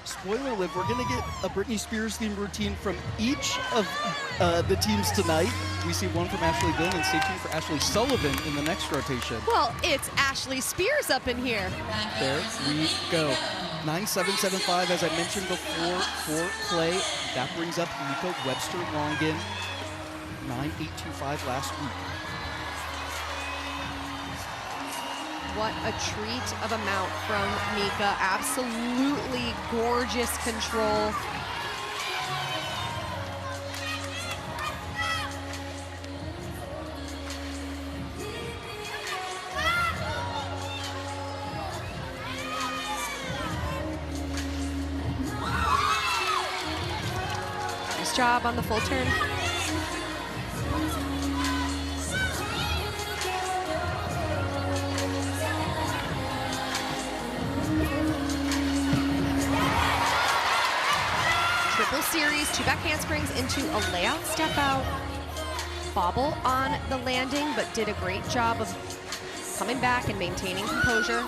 Spoiler alert, we're going to get a Britney Spears themed routine from each of the teams tonight. We see one from Ashley Glenn, and stay tuned for Ashley Sullivan in the next rotation. Well, it's Ashley Spears up in here. There we go. 9.775, as I mentioned before, for Clay. That brings up Nico Webster-Longan, 9.825 last week. What a treat of a mount from Mika. Absolutely gorgeous control. Nice job on the full turn. Triple series, 2 back handsprings into a layout step out. Bobble on the landing, but did a great job of coming back and maintaining composure.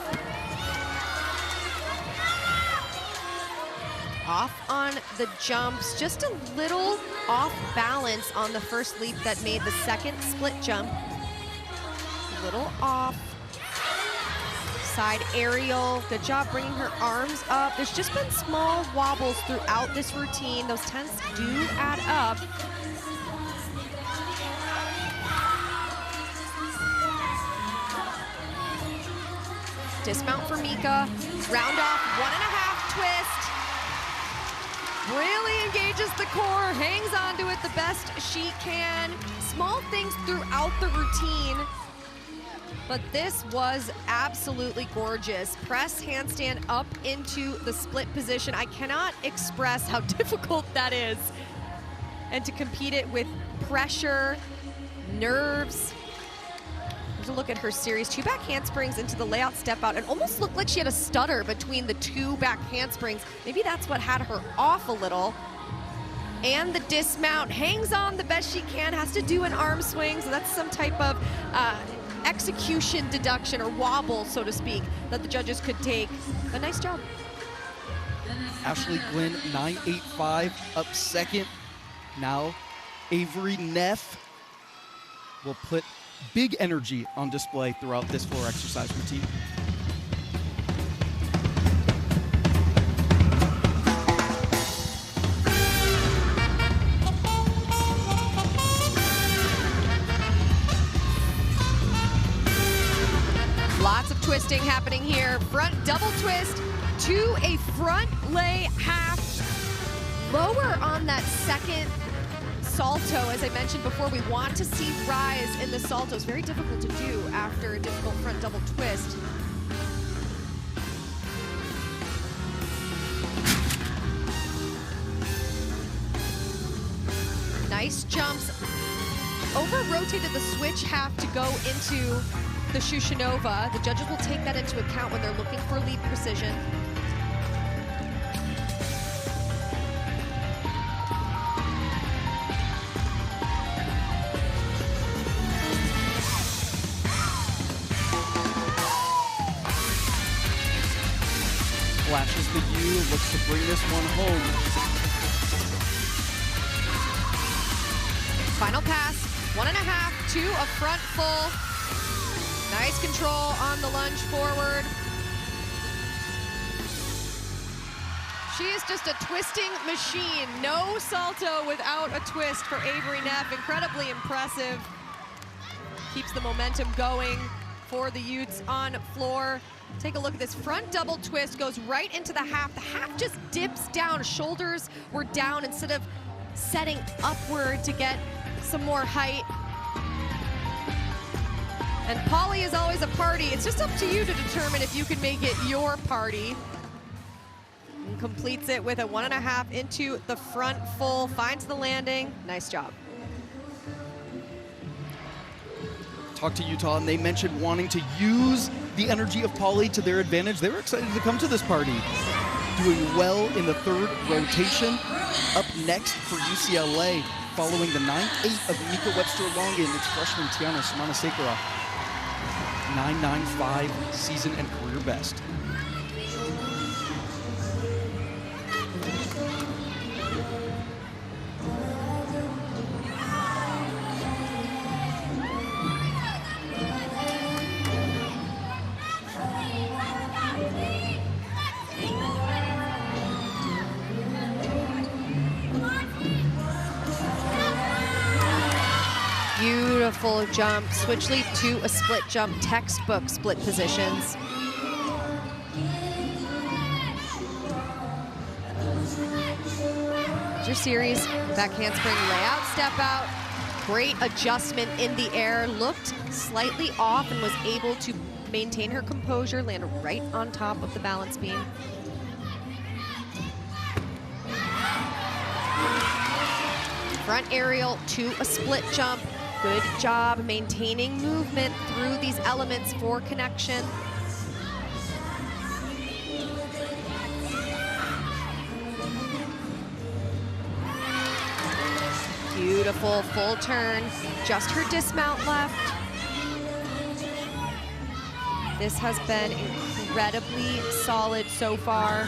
Off on the jumps, just a little off balance on the first leap that made the second split jump. A little off. Side aerial, good job bringing her arms up. There's just been small wobbles throughout this routine. Those tenths do add up. Dismount for Mika, round off, 1.5 twist. Really engages the core, hangs onto it the best she can. Small things throughout the routine. But this was absolutely gorgeous. Press handstand up into the split position. I cannot express how difficult that is. And to compete it with pressure, nerves. Here's a look at her series. 2 back handsprings into the layout step out. It almost looked like she had a stutter between the 2 back handsprings. Maybe that's what had her off a little. And the dismount, hangs on the best she can, has to do an arm swing. So that's some type of execution deduction or wobble, so to speak, that the judges could take. A nice job. Ashley Glenn, 9.85, up second. Now, Avery Neff will put big energy on display throughout this floor exercise routine. Lots of twisting happening here. Front double twist to a front lay half. Lower on that second salto. As I mentioned before, we want to see rise in the salto. It's very difficult to do after a difficult front double twist. Nice jumps. Over-rotated the switch half to go into the Shushanova. The judges will take that into account when they're looking for leap precision. Flashes the U, looks to bring this one home. Final pass, 1.5 to a front full. Nice control on the lunge forward. She is just a twisting machine. No salto without a twist for Avery Neff. Incredibly impressive. Keeps the momentum going. for the Utes on floor. Take a look at this front double twist, goes right into the half. The half just dips down, shoulders were down instead of setting upward to get some more height. And Polly is always a party. It's just up to you to determine if you can make it your party. And completes it with a 1.5 into the front full, finds the landing. Nice job. Talked to Utah, and they mentioned wanting to use the energy of Polly to their advantage. They were excited to come to this party. Doing well in the third rotation. Up next for UCLA, following the 9.8 of Mika Webster-Longan, it's freshman Tiana Sumanasekara. 9.95 season and career best. Beautiful jump, switch leap to a split jump, textbook split positions. Here's your series, back handspring, lay out, step out. Great adjustment in the air, looked slightly off and was able to maintain her composure, landed right on top of the balance beam. Front aerial to a split jump. Good job maintaining movement through these elements for connection. Beautiful full turn, just her dismount left. This has been incredibly solid so far.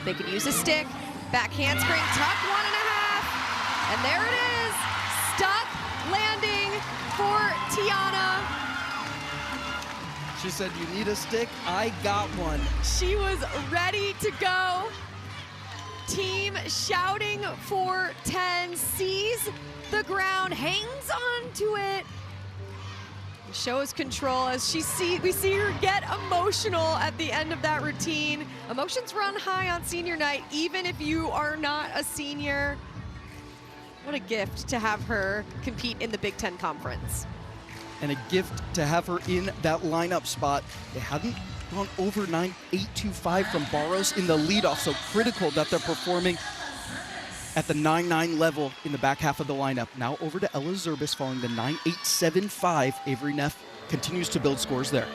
They could use a stick, back handspring, tuck 1.5, and there it is, stuck landing for Tiana. She said, "You need a stick? I got one." She was ready to go. Team shouting for 10, sees the ground, hangs on to it, shows control as we see her get emotional at the end of that routine. Emotions run high on senior night, even if you are not a senior. What a gift to have her compete in the Big Ten Conference. And a gift to have her in that lineup spot. They hadn't gone over 9.825 from Barros in the leadoff, so critical that they're performing at the 9.9 level in the back half of the lineup. Now over to Ella Zerbis following the 9.875. Avery Neff continues to build scores there.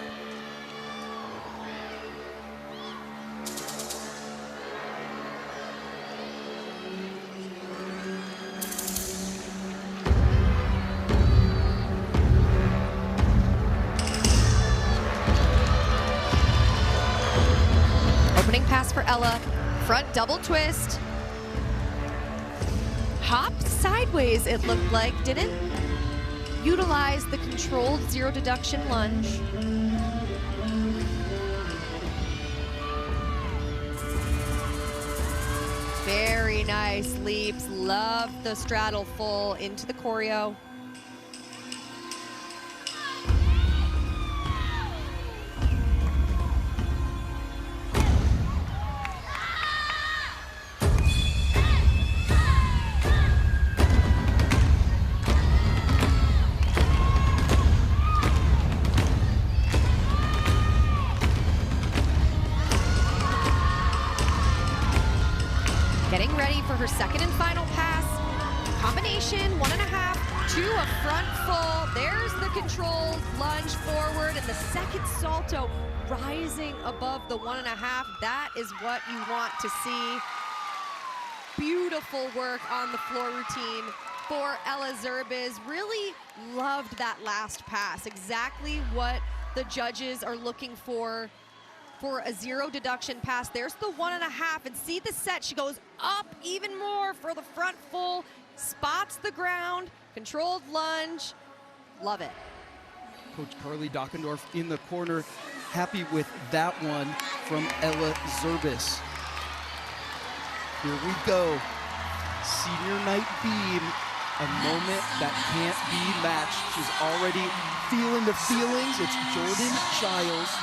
Opening pass for Ella, front double twist. Hopped sideways, it looked like, didn't utilize the controlled zero deduction lunge. Very nice leaps, love the straddle full into the choreo. Getting ready for her second and final pass. Combination, 1.5 to a front full. There's the controlled lunge forward and the second salto rising above the 1.5. That is what you want to see. Beautiful work on the floor routine for Ella Zerbis. Really loved that last pass. Exactly what the judges are looking for a zero deduction pass. There's the 1.5, and see the set. She goes up even more for the front full, spots the ground, controlled lunge. Love it. Coach Carly Dockendorf in the corner, happy with that one from Ella Zerbis. Here we go. senior night beam, a moment that can't be matched. She's already feeling the feelings. It's Jordan Childs.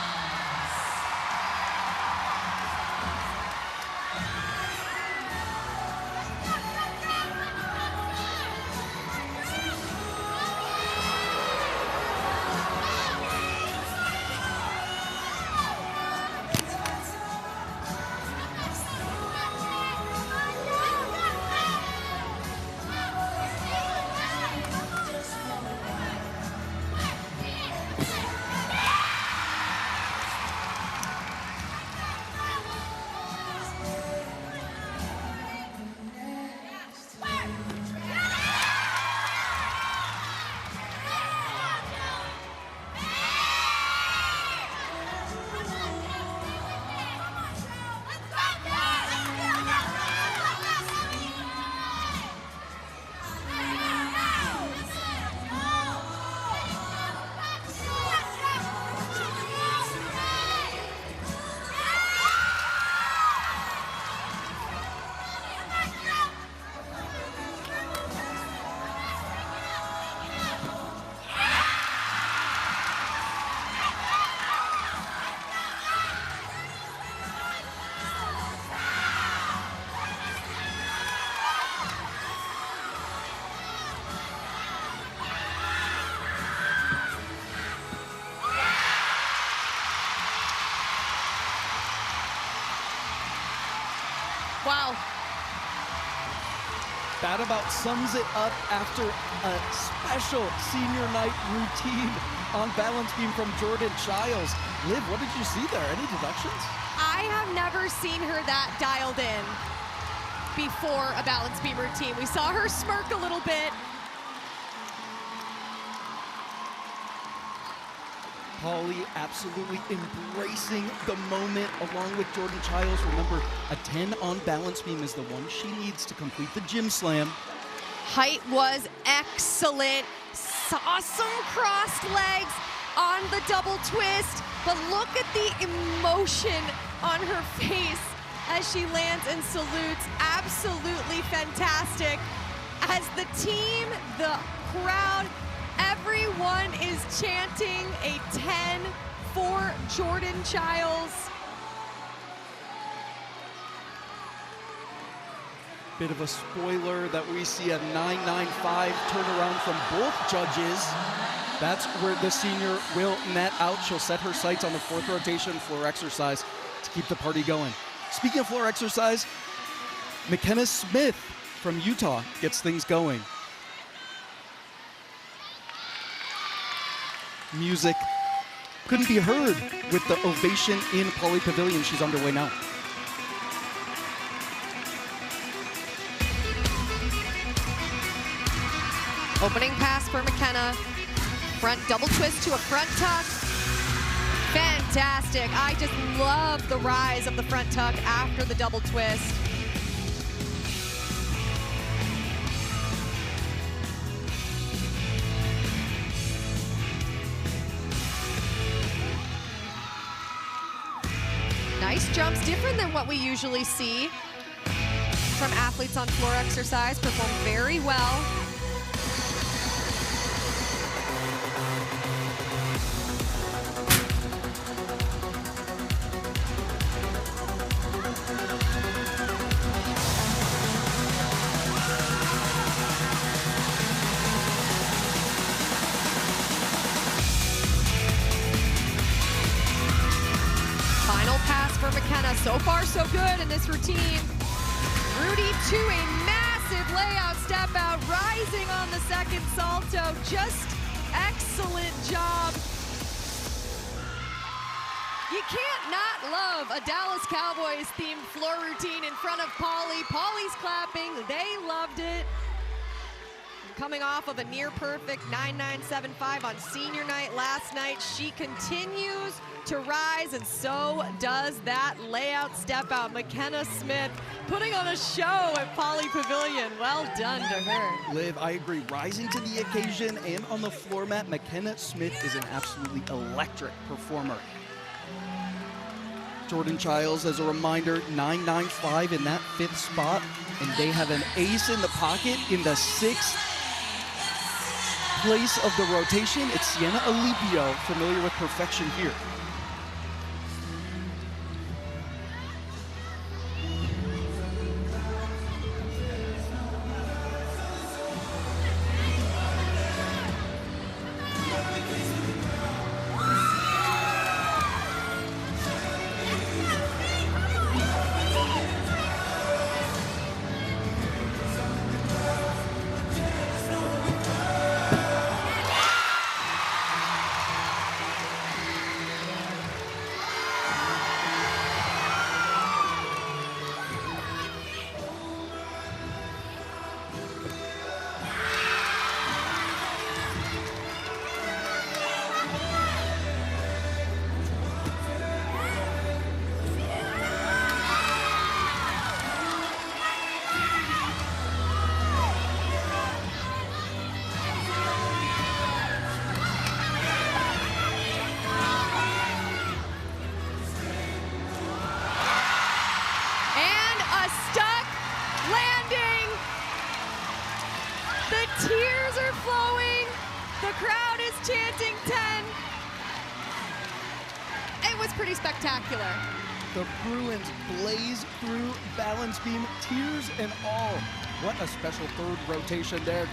Wow. That about sums it up after a special senior night routine on balance beam from Jordan Childs. Liv, what did you see there? Any deductions? I have never seen her that dialed in before a balance beam routine. We saw her smirk a little bit. Polly absolutely embracing the moment along with Jordan Childs. Remember, a 10 on balance beam is the one she needs to complete the gym slam. Height was excellent. Saw some crossed legs on the double twist, but look at the emotion on her face as she lands and salutes. Absolutely fantastic. As the team, the crowd, everyone is chanting a 10 for Jordan Childs. Bit of a spoiler that we see a 9.95 turnaround from both judges. That's where the senior will net out. She'll set her sights on the fourth rotation floor exercise to keep the party going. Speaking of floor exercise, McKenna Smith from Utah gets things going. Music couldn't be heard with the ovation in Pauley Pavilion. She's underway now. Opening pass for McKenna. Front double twist to a front tuck. Fantastic. I just love the rise of the front tuck after the double twist. Nice jumps, different than what we usually see from athletes on floor exercise. Performed very well. For McKenna, so far so good in this routine. Rudy to a massive layout step out, rising on the second salto. Just excellent job. You can't not love a Dallas Cowboys themed floor routine in front of Polly. Polly's clapping, they loved it. Coming off of a near perfect 9.975 on senior night last night, she continues to rise, and so does that layout step out. McKenna Smith putting on a show at Pauley Pavilion. Well done to her. Liv, I agree. Rising to the occasion and on the floor mat, McKenna Smith is an absolutely electric performer. Jordan Childs, as a reminder, 9.95 in that 5th spot, and they have an ace in the pocket in the 6th place of the rotation. It's Sienna Alipio, familiar with perfection here. The tears are flowing. The crowd is chanting 10. It was pretty spectacular. The Bruins blaze through balance beam, tears and all. What a special 3rd rotation there.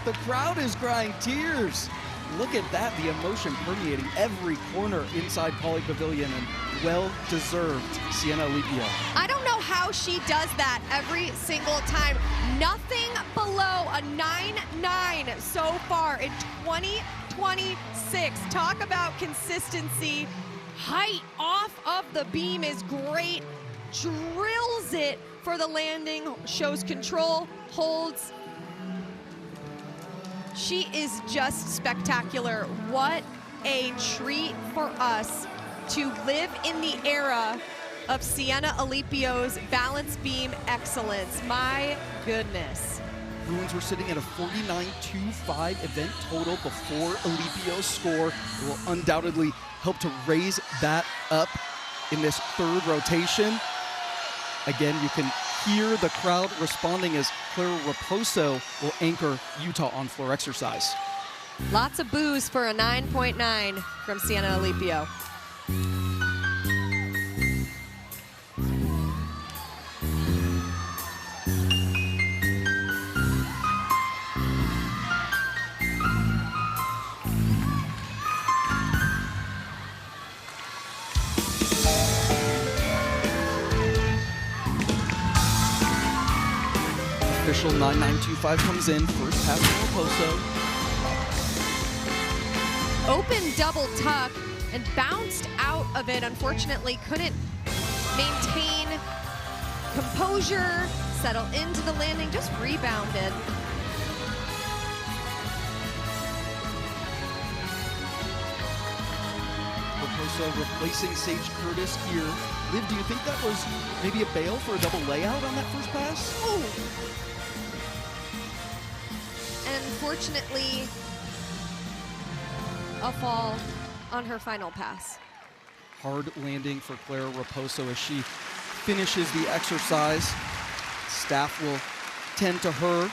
The crowd is crying tears. Look at that, the emotion permeating every corner inside Pauley Pavilion, and well-deserved Sienna Alipio. I don't know how she does that every single time. Nothing below a 9.9 so far in 2026. Talk about consistency. Height off of the beam is great. Drills it for the landing, shows control, holds. She is just spectacular. What a treat for us to live in the era of Sienna Alipio's balance beam excellence. My goodness. Bruins were sitting at a 49.25 event total before Alipio's score. It will undoubtedly help to raise that up in this 3rd rotation. Again, you can hear the crowd responding as Clara Raposo will anchor Utah on floor exercise. Lots of boos for a 9.9 from Sienna Alipio. Official 9.925 comes in, first pass from Raposo. Open double tuck and bounced out of it. Unfortunately, couldn't maintain composure, settle into the landing, just rebounded. Raposo replacing Sage Curtis here. Liv, do you think that was maybe a bail for a double layout on that first pass? Ooh. And unfortunately, a fall on her final pass. Hard landing for Clara Raposo as she finishes the exercise. Staff will tend to her.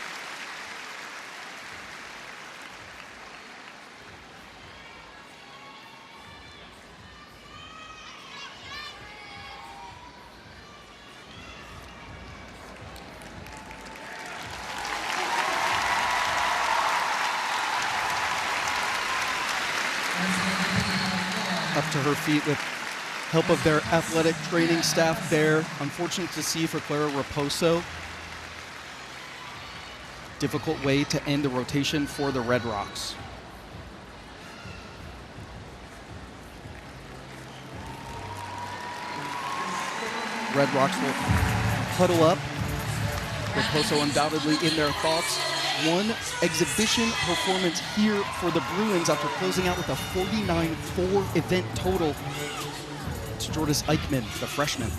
Up to her feet with help of their athletic training staff there. Unfortunate to see for Clara Raposo. Difficult way to end the rotation for the Red Rocks. Red Rocks will huddle up. Raposo undoubtedly in their thoughts. One exhibition performance here for the Bruins after closing out with a 49.4 event total. It's Jordan Eichmann, the freshman.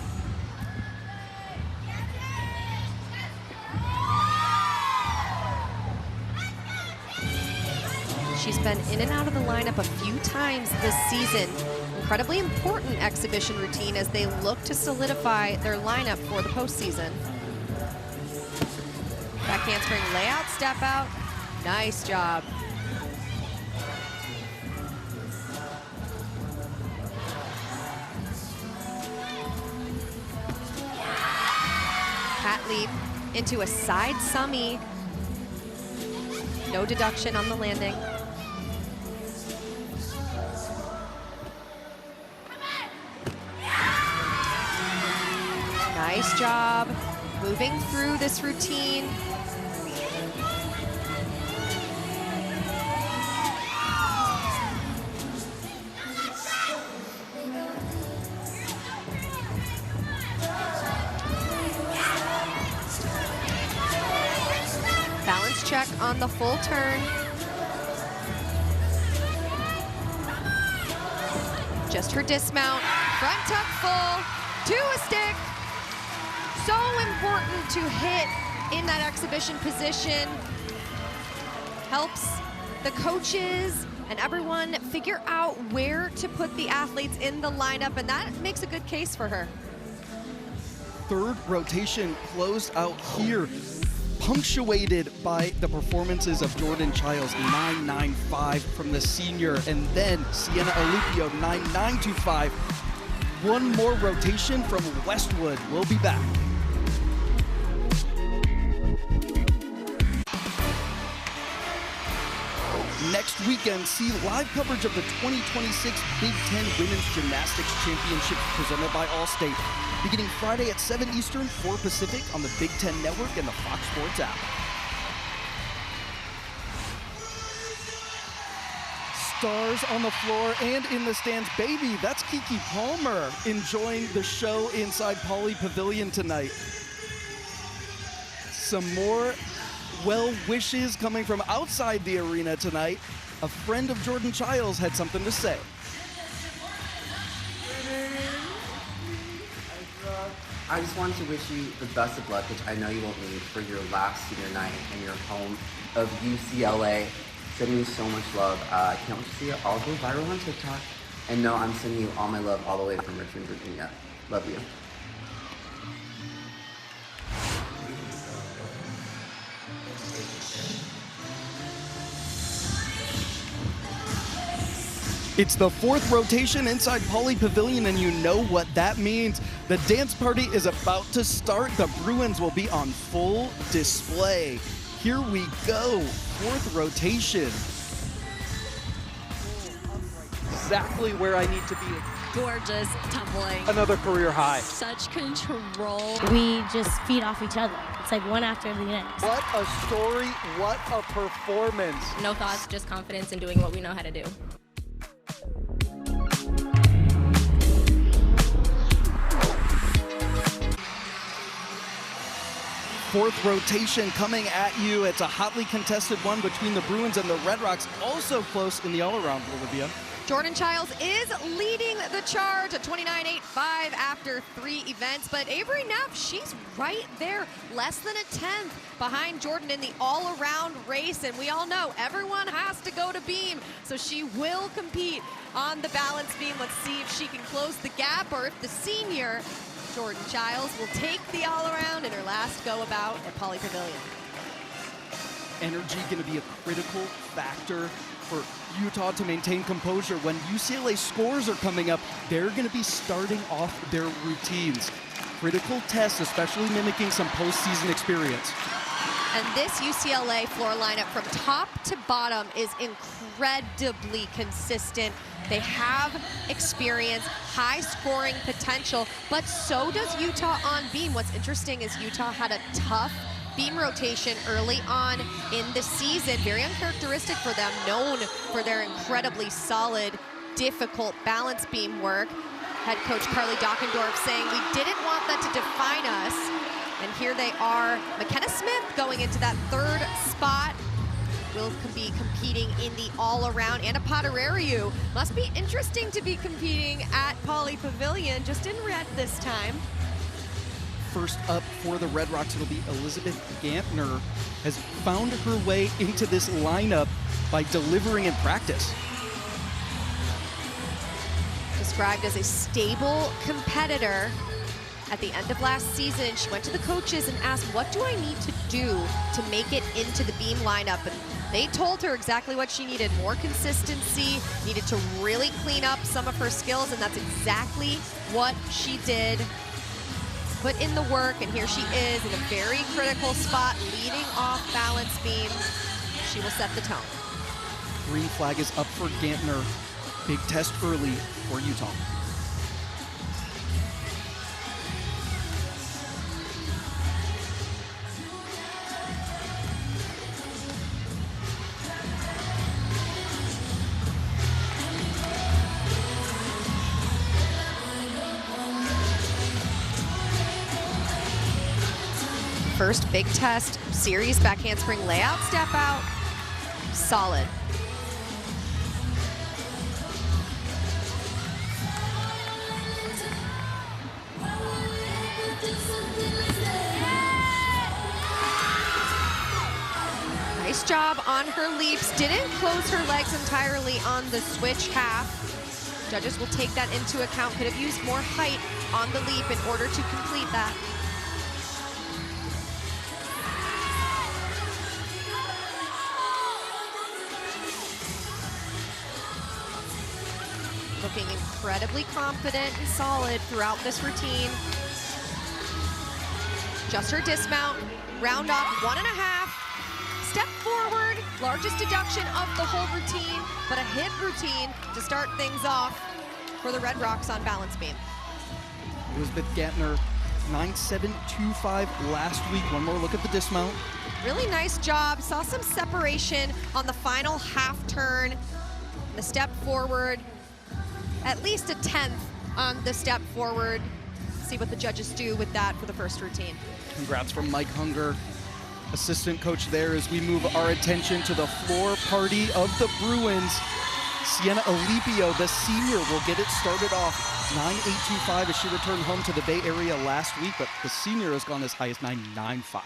She's been in and out of the lineup a few times this season. incredibly important exhibition routine as they look to solidify their lineup for the postseason. Back handspring layout, step out. Nice job. Cat leap into a side summy. No deduction on the landing. Nice job moving through this routine. Balance check on the full turn. Just her dismount, front tuck full, to a stick. So important to hit in that exhibition position. Helps the coaches and everyone figure out where to put the athletes in the lineup, and that makes a good case for her. Third rotation closed out here, punctuated by the performances of Jordan Childs, 9.95 from the senior, and then Sienna Alupio, 9.925. One more rotation from Westwood. We'll be back. Next weekend, see live coverage of the 2026 Big Ten Women's Gymnastics Championships presented by Allstate, beginning Friday at 7 Eastern, 4 Pacific on the Big Ten Network and the Fox Sports app. Stars on the floor and in the stands. Baby, that's Kiki Palmer enjoying the show inside Pauley Pavilion tonight. Some more well wishes coming from outside the arena tonight. A friend of Jordan Childs had something to say. I just wanted to wish you the best of luck, which I know you won't need, for your last senior night in your home of UCLA. Sending you so much love. I can't wait to see it all go viral on TikTok. And no, I'm sending you all my love all the way from Richmond, Virginia. Love you. It's the fourth rotation inside Pauley Pavilion, and you know what that means. The dance party is about to start. The Bruins will be on full display. Here we go, fourth rotation. Exactly where I need to be. Gorgeous tumbling. Another career high. Such control. We just feed off each other. It's like one after the next. What a story, what a performance. No thoughts, just confidence in doing what we know how to do. Fourth rotation coming at you. It's a hotly contested one between the Bruins and the Red Rocks. Also close in the all-around, Olivia. Jordan Childs is leading the charge at 29.85 after 3 events, but Avery Neff, she's right there, less than a 10th behind Jordan in the all-around race, and we all know everyone has to go to beam, so she will compete on the balance beam. Let's see if she can close the gap, or if the senior Jordan Childs will take the all-around in her last go about at Pauley Pavilion. Energy going to be a critical factor for Utah to maintain composure. When UCLA scores are coming up, they're going to be starting off their routines. Critical tests, especially mimicking some postseason experience. And this UCLA floor lineup from top to bottom is incredibly consistent. They have experience, high scoring potential, but so does Utah on beam. What's interesting is Utah had a tough beam rotation early on in the season, very uncharacteristic for them, known for their incredibly solid, difficult balance beam work. Head coach Carly Dockendorf saying, we didn't want that to define us. And here they are, McKenna Smith going into that third spot. Will be competing in the all-around. Anna Potterariu must be interesting to be competing at Pauley Pavilion, just in red this time. First up for the Red Rocks, it'll be Elizabeth Gantner, has found her way into this lineup by delivering in practice. described as a stable competitor. At the end of last season, she went to the coaches and asked, what do I need to do to make it into the Beam lineup? And they told her exactly what she needed: more consistency, needed to really clean up some of her skills, and that's exactly what she did. Put in the work, and here she is in a very critical spot, leading off balance beam. She will set the tone. Green flag is up for Gantner. Big test early for Utah. First big test, series back handspring layout, step out, solid. Nice job on her leaps. Didn't close her legs entirely on the switch half. Judges will take that into account. Could have used more height on the leap in order to complete that. Looking incredibly confident and solid throughout this routine. Just her dismount, round off 1.5, step forward, largest deduction of the whole routine, but a hip routine to start things off for the Red Rocks on balance beam. Elizabeth Gantner, 9.725 last week. One more look at the dismount. Really nice job. Saw some separation on the final half turn. The step forward, at least a 10th on the step forward. See what the judges do with that for the first routine. Congrats from Mike Hunger, assistant coach there, as we move our attention to the floor party of the Bruins. Sienna Alipio, the senior, will get it started off 9.825 as she returned home to the Bay Area last week, but the senior has gone as high as 9.95.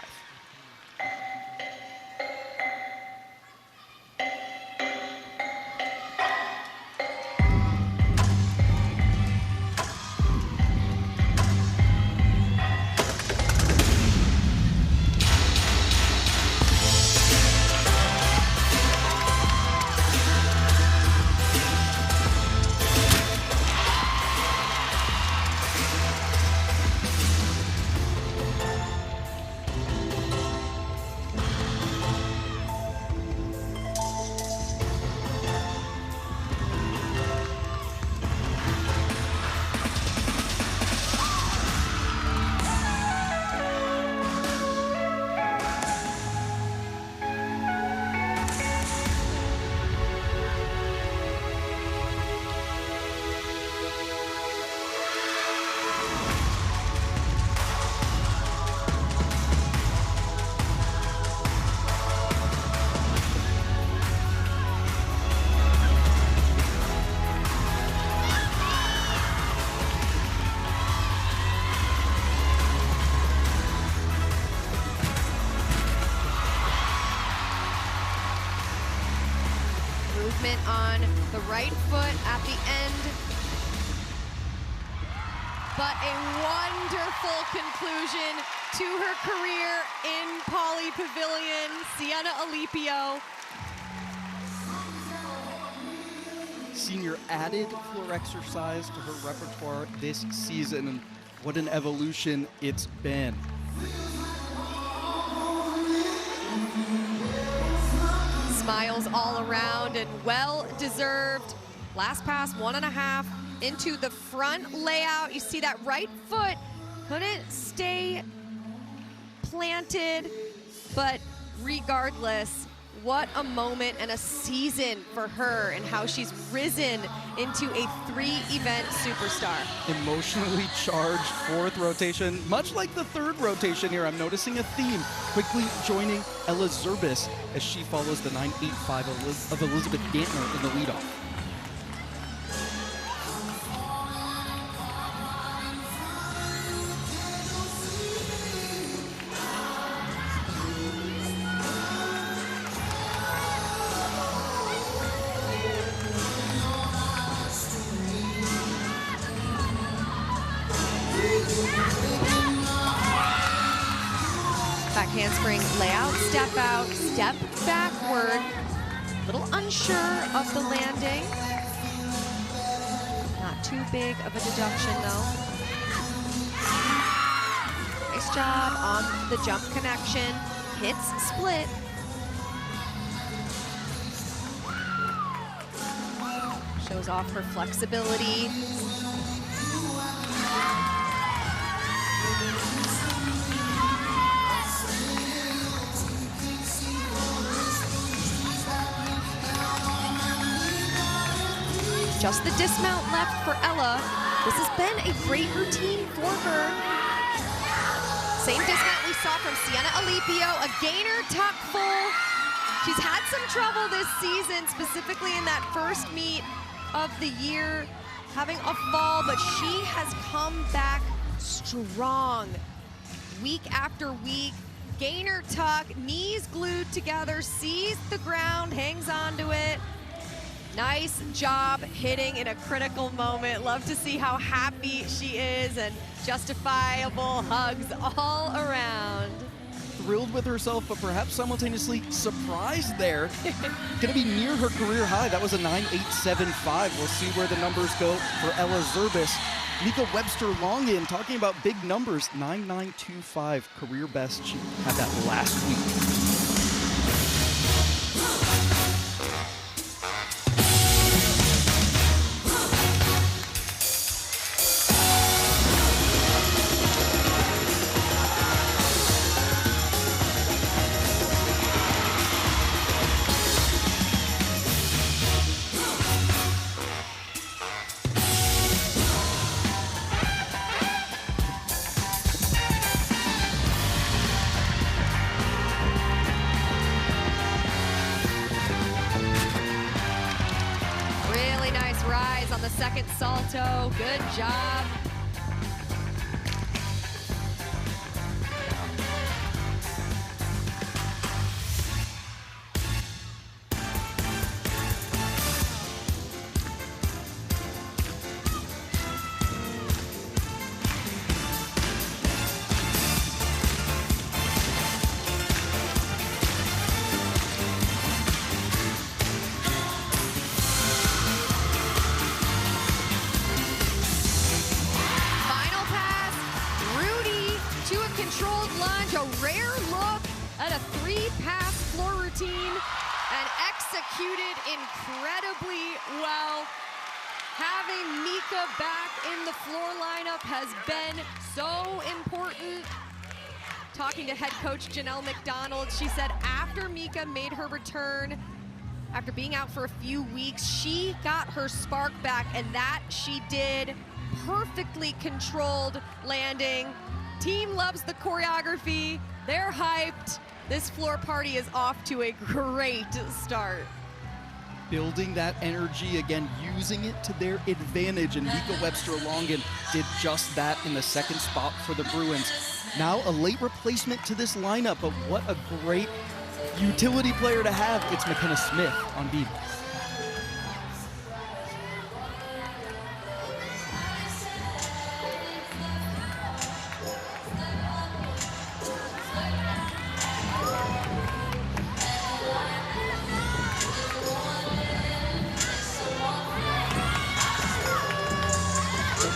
Movement on the right foot at the end. But a wonderful conclusion to her career in Poly Pavilion. Sienna Alipio. Senior added floor exercise to her repertoire this season, and what an evolution it's been. Smiles all around and well-deserved. Last pass, 1.5 into the front layout. You see that right foot couldn't stay planted, but regardless, what a moment and a season for her and how she's risen into a 3-event superstar. Emotionally charged fourth rotation, much like the third rotation here. I'm noticing a theme, quickly joining Ella Zerbis as she follows the 9.85 of Elizabeth Gantner in the leadoff. handspring, layout, step out, step backward. A little unsure of the landing. Not too big of a deduction though. Nice job on the jump connection. Hits split. Shows off her flexibility. Just the dismount left for Ella. This has been a great routine for her. Same dismount we saw from Sienna Alipio, a gainer tuck full. She's had some trouble this season, specifically in that first meet of the year, having a fall, but she has come back strong week after week. Gainer tuck, knees glued together, sees the ground, hangs onto it. Nice job hitting in a critical moment. Love to see how happy she is, and justifiable hugs all around. Thrilled with herself, but perhaps simultaneously surprised there. Gonna be near her career high. That was a 9.875. We'll see where the numbers go for Ella Zerbis. Mika Webster-Longin talking about big numbers. 9.925 career best. She had that last week. Rise on the second salto. Good job. A rare look at a 3-pass floor routine and executed incredibly well. Having Mika back in the floor lineup has been so important. Talking to head coach Janelle McDonald, she said after Mika made her return, after being out for a few weeks, she got her spark back, and that she did. Perfectly controlled landing. Team loves the choreography. They're hyped. This floor party is off to a great start. Building that energy again, using it to their advantage, and Mika Webster-Longin did just that in the second spot for the Bruins. Now a late replacement to this lineup, but what a great utility player to have. It's McKenna Smith on beat.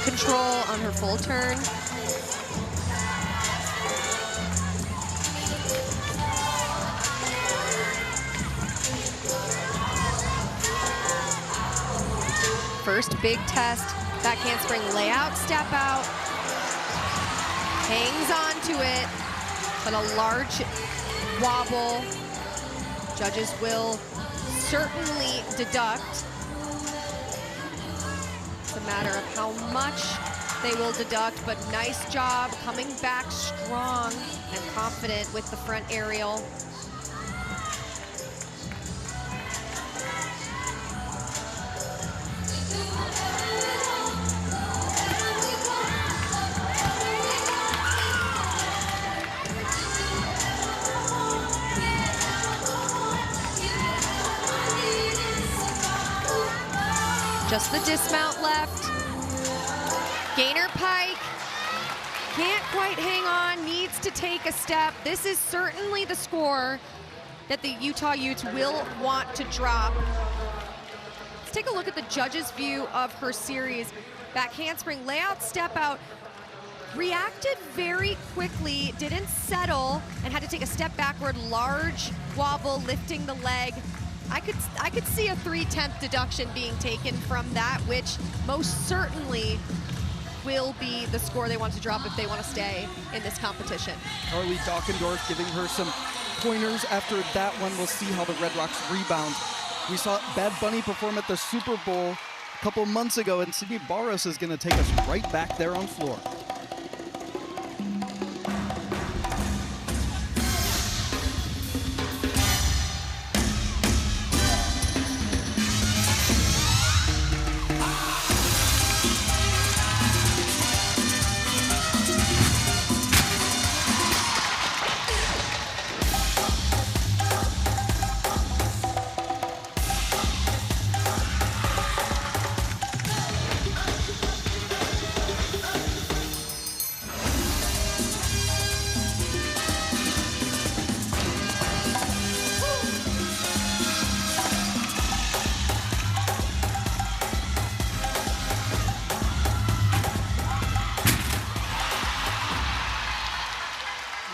Control on her full turn. First big test, back handspring layout, step out. Hangs on to it, but a large wobble. Judges will certainly deduct. It's a matter of how much they will deduct, but nice job coming back strong and confident with the front aerial. Just the dismount left. Gainer pike. Can't quite hang on, needs to take a step. This is certainly the score that the Utah Utes will want to drop. Let's take a look at the judges' view of her series. Back handspring, layout, step out. Reacted very quickly, didn't settle, and had to take a step backward, large wobble, lifting the leg. I could see a 3/10 deduction being taken from that, which most certainly will be the score they want to drop if they want to stay in this competition. Carly Dockendorf giving her some pointers after that one. We'll see how the Red Rocks rebound. We saw Bad Bunny perform at the Super Bowl a couple months ago, and Sydney Barros is going to take us right back there on floor.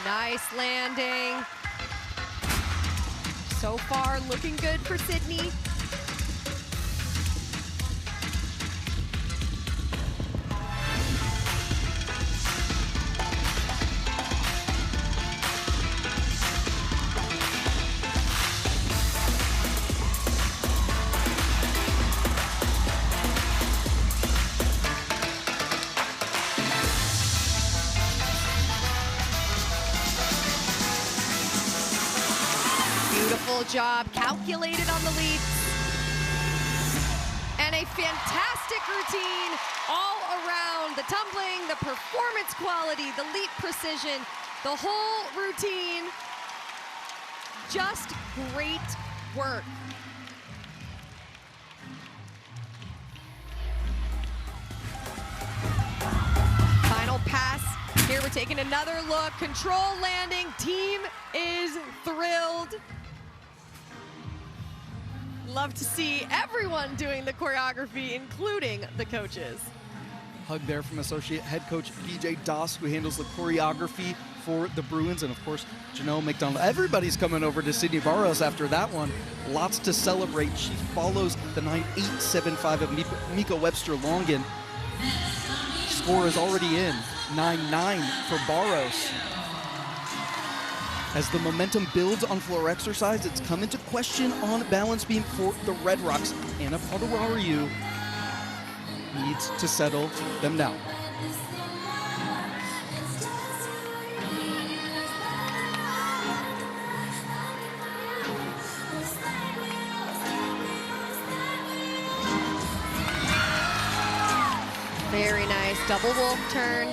Nice landing. So far, looking good for Sydney. Beautiful job, calculated on the leaps. And a fantastic routine all around. The tumbling, the performance quality, the leap precision, the whole routine. Just great work. Final pass. Here we're taking another look. Control landing. Team is thrilled. Love to see everyone doing the choreography, including the coaches. Hug there from associate head coach BJ Doss, who handles the choreography for the Bruins, and of course Janelle McDonald. Everybody's coming over to Sydney Barros after that one. Lots to celebrate. She follows the 9.875 of Mika Webster-Longen. Score is already in, 9-9 for Barros. As the momentum builds on floor exercise, it's come into question on balance beam for the Red Rocks. Anna Potawariu needs to settle them down. Very nice, double wolf turn.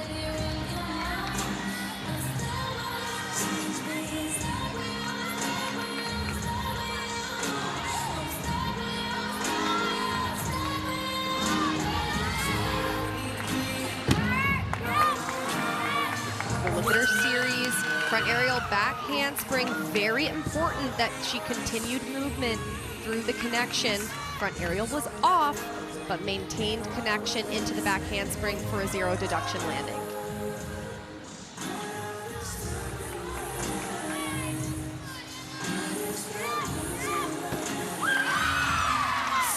Look at her series, front aerial back handspring. Very important that she continued movement through the connection. Front aerial was off, but maintained connection into the back handspring for a 0 deduction landing.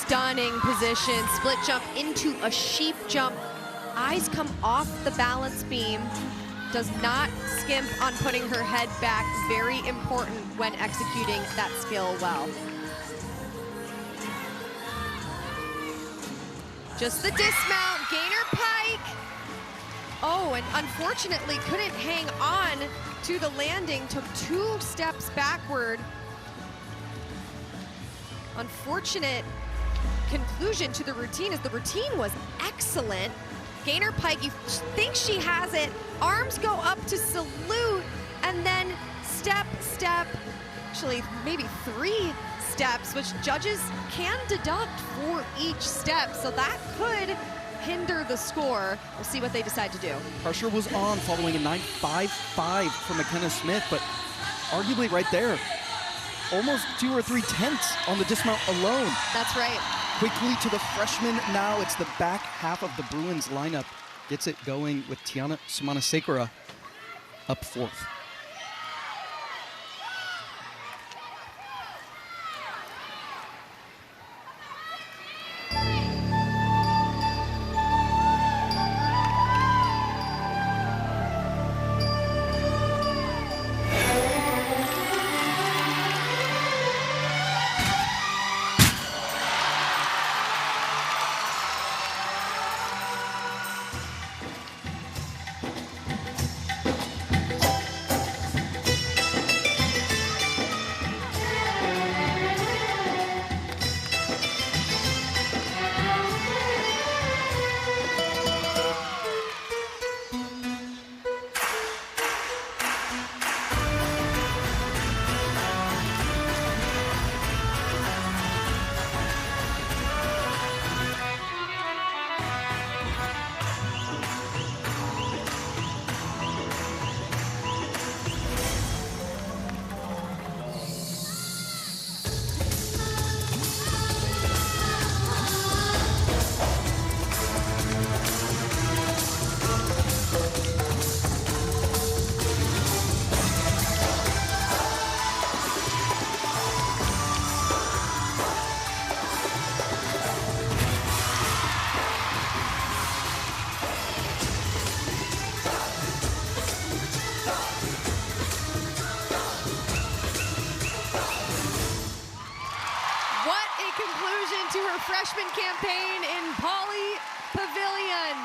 Stunning position, split jump into a sheep jump. Eyes come off the balance beam. Does not skimp on putting her head back. Very important when executing that skill well. Just the dismount, gainer pike. Oh, and unfortunately couldn't hang on to the landing, took 2 steps backward. Unfortunate conclusion to the routine, as the routine was excellent. Gainer pike, you think she has it, arms go up to salute, and then step, actually maybe 3 steps, which judges can deduct for each step. So that could hinder the score. We'll see what they decide to do. Pressure was on following a 9.55 from McKenna Smith, but arguably right there, almost 2 or 3 tenths on the dismount alone. That's right. Quickly to the freshman now. It's the back half of the Bruins lineup. Gets it going with Tiana Sumanasekara up fourth. To her freshman campaign in Poly Pavilion.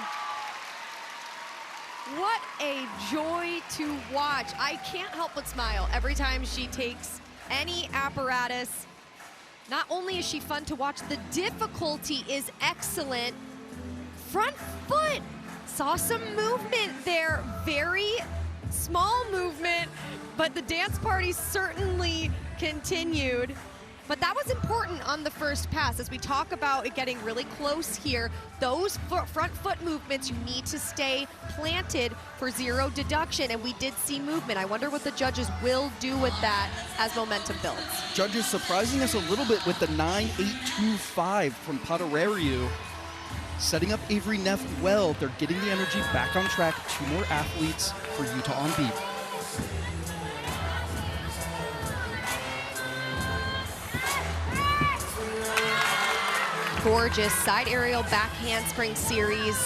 What a joy to watch. I can't help but smile every time she takes any apparatus. Not only is she fun to watch, the difficulty is excellent. Front foot, saw some movement there, very small movement, but the dance party certainly continued. But that was important on the first pass. As we talk about it getting really close here, those front foot movements, you need to stay planted for zero deduction, and we did see movement. I wonder what the judges will do with that as momentum builds. Judges surprising us a little bit with the 9.825 from Patarariu. Setting up Avery Neff well. They're getting the energy back on track. 2 more athletes for Utah on beat. Gorgeous side aerial back handspring series.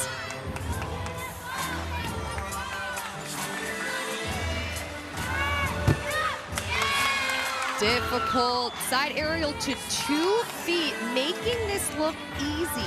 Difficult side aerial to 2 feet, making this look easy.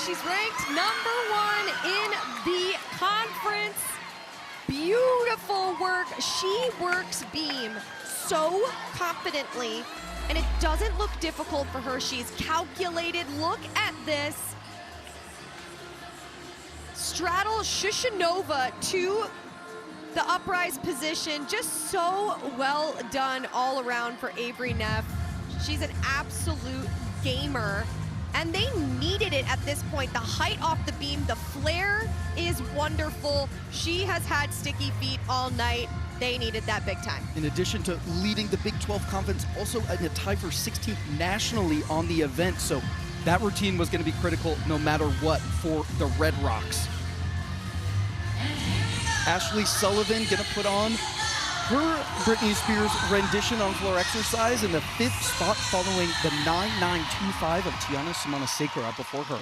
She's ranked #1 in the conference. Beautiful work. She works beam so confidently, and it doesn't look difficult for her. She's calculated. Look at this. Straddle Shushanova to the uprise position. Just so well done all around for Avery Neff. She's an absolute gamer. And they needed it at this point. The height off the beam, the flare is wonderful. She has had sticky feet all night. They needed that big time. In addition to leading the Big 12 conference, also in a tie for 16th nationally on the event. So that routine was going to be critical no matter what for the Red Rocks. Ashley Sullivan going to put on her Britney Spears rendition on floor exercise in the 5th spot following the 9.925 of Tiana Sumanasekara before her.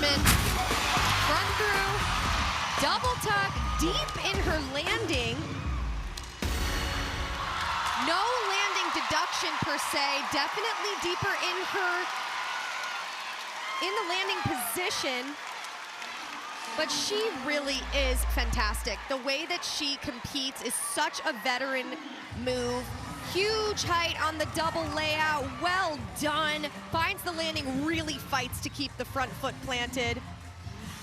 freshman. Front through, double tuck, deep in her landing. No landing deduction per se, definitely deeper in the landing position. But she really is fantastic. The way that she competes is such a veteran move. Huge height on the double layout, well done. Finds the landing, really fights to keep the front foot planted.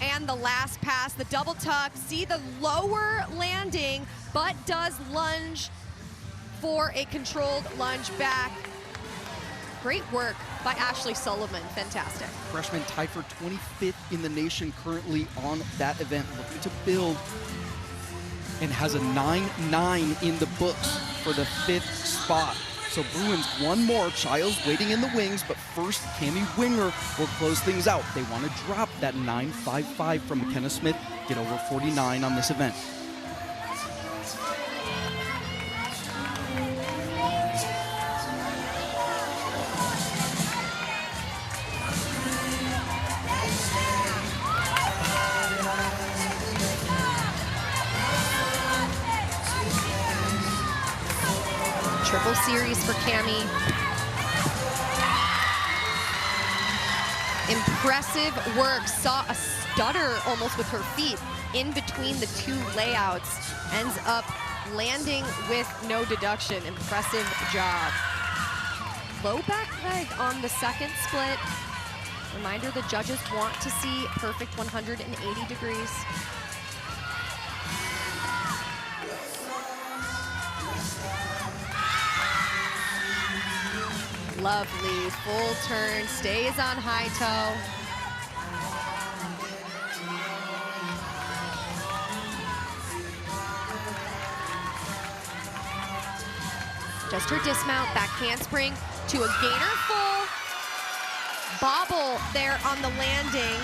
And the last pass, the double tuck, see the lower landing, but does lunge for a controlled lunge back. Great work by Ashley Sullivan, fantastic. Freshman tied for 25th in the nation currently on that event, looking to build, and has a 9-9 in the books for the 5th spot. So Bruins one more, Childs waiting in the wings, but first Cammie Winger will close things out. They want to drop that 9.55 from McKenna Smith, get over 49 on this event. Triple series for Cammie. Impressive work. Saw a stutter almost with her feet in between the two layouts. Ends up landing with no deduction. Impressive job. Low back leg on the second split. Reminder, the judges want to see perfect 180 degrees. Lovely, full turn, stays on high toe. Just her dismount, back handspring to a gainer full. Bobble there on the landing.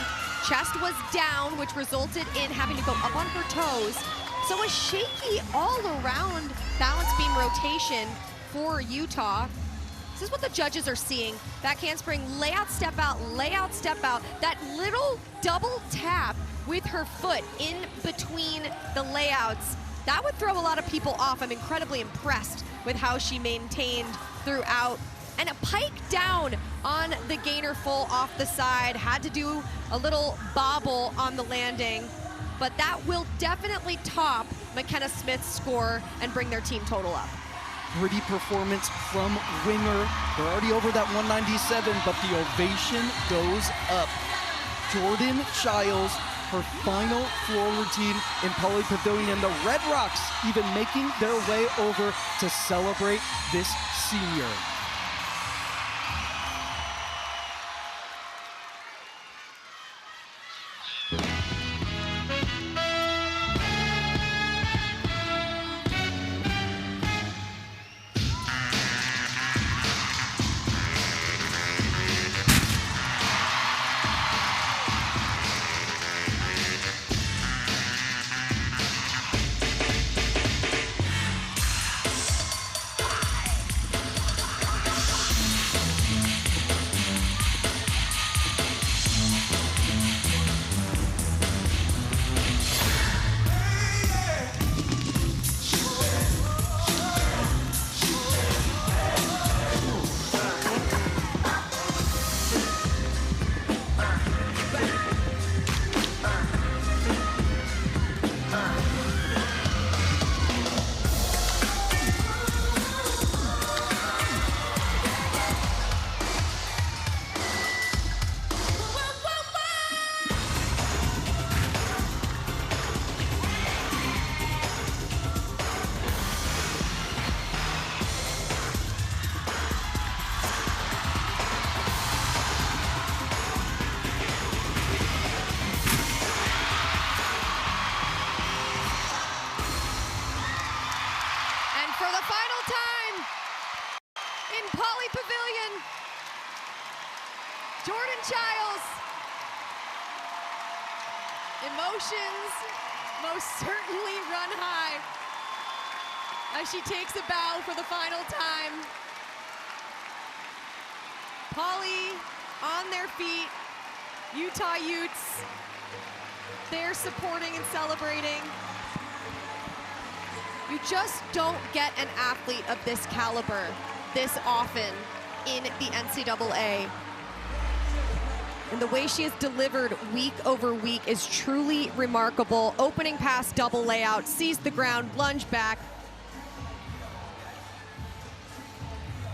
Chest was down, which resulted in having to go up on her toes. So a shaky all around balance beam rotation for Utah. This is what the judges are seeing. Back handspring, layout, step out, layout, step out. That little double tap with her foot in between the layouts, that would throw a lot of people off. I'm incredibly impressed with how she maintained throughout. And a pike down on the gainer full off the side. Had to do a little bobble on the landing, but that will definitely top McKenna Smith's score and bring their team total up. Pretty performance from Winger. They're already over that 197, but the ovation goes up. Jordan Childs, her final floor routine in Poly Pavilion. The Red Rocks even making their way over to celebrate this senior. Jordan Childs. Emotions most certainly run high as she takes a bow for the final time. Poly on their feet, Utah Utes, they're supporting and celebrating. You just don't get an athlete of this caliber this often in the NCAA. And the way she has delivered week over week is truly remarkable. Opening pass, double layout, sees the ground, lunge back.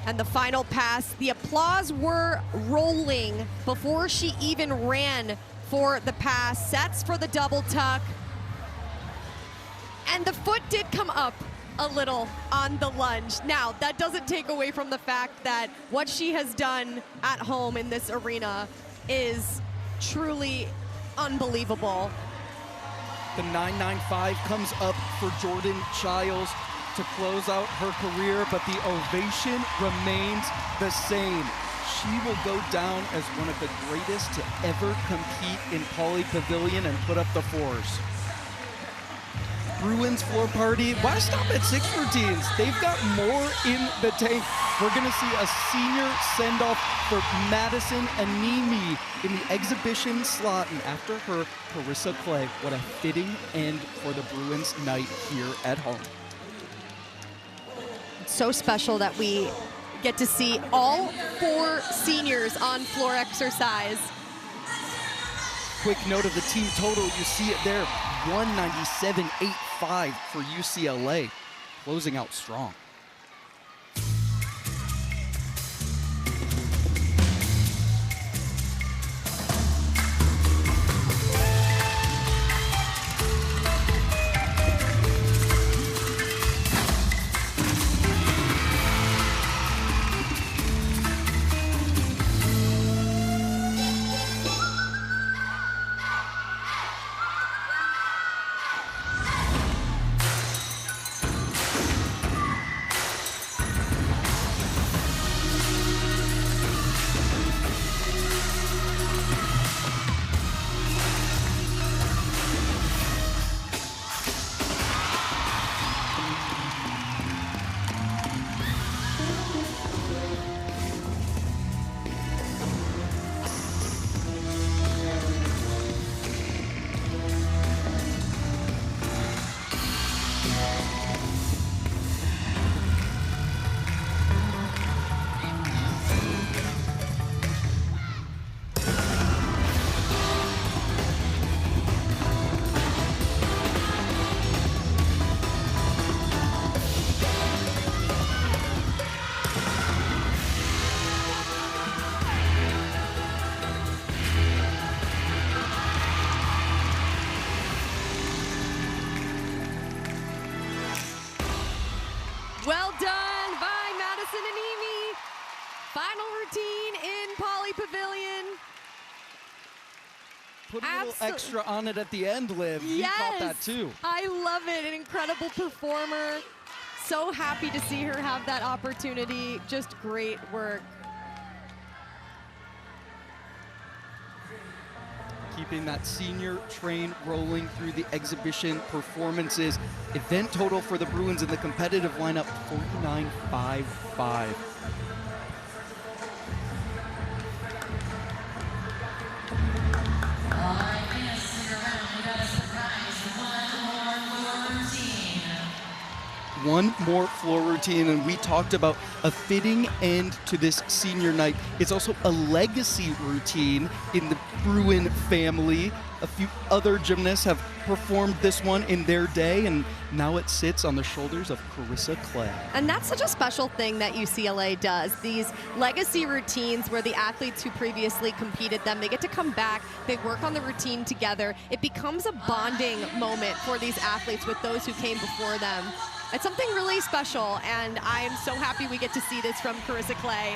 And the final pass, the applause were rolling before she even ran for the pass. Sets for the double tuck. And the foot did come up a little on the lunge. Now, that doesn't take away from the fact that what she has done at home in this arena is truly unbelievable. The 995 comes up for Jordan Childs to close out her career, but the ovation remains the same. She will go down as one of the greatest to ever compete in Pauley Pavilion and put up the fours. Bruins floor party. Why stop at 6 routines? They've got more in the tank. We're going to see a senior send-off for Madison Anemi in the exhibition slot. And after her, Carissa Clay. What a fitting end for the Bruins night here at home. It's so special that we get to see all 4 seniors on floor exercise. Quick note of the team total. You see it there. 197.85 for UCLA, closing out strong. Well done by Madison Anemi. Final routine in Pauley Pavilion. Put a little extra on it at the end, Liv. You caught that too. I love it. An incredible performer. So happy to see her have that opportunity. Just great work. Keeping that senior train rolling through the exhibition performances. Event total for the Bruins in the competitive lineup, 49.55. One more floor routine, and we talked about a fitting end to this senior night. It's also a legacy routine in the Bruin family. A few other gymnasts have performed this one in their day, and now it sits on the shoulders of Carissa Clay. And that's such a special thing that UCLA does. These legacy routines where the athletes who previously competed them, they get to come back, they work on the routine together. It becomes a bonding moment for these athletes with those who came before them. It's something really special, and I am so happy we get to see this from Carissa Clay.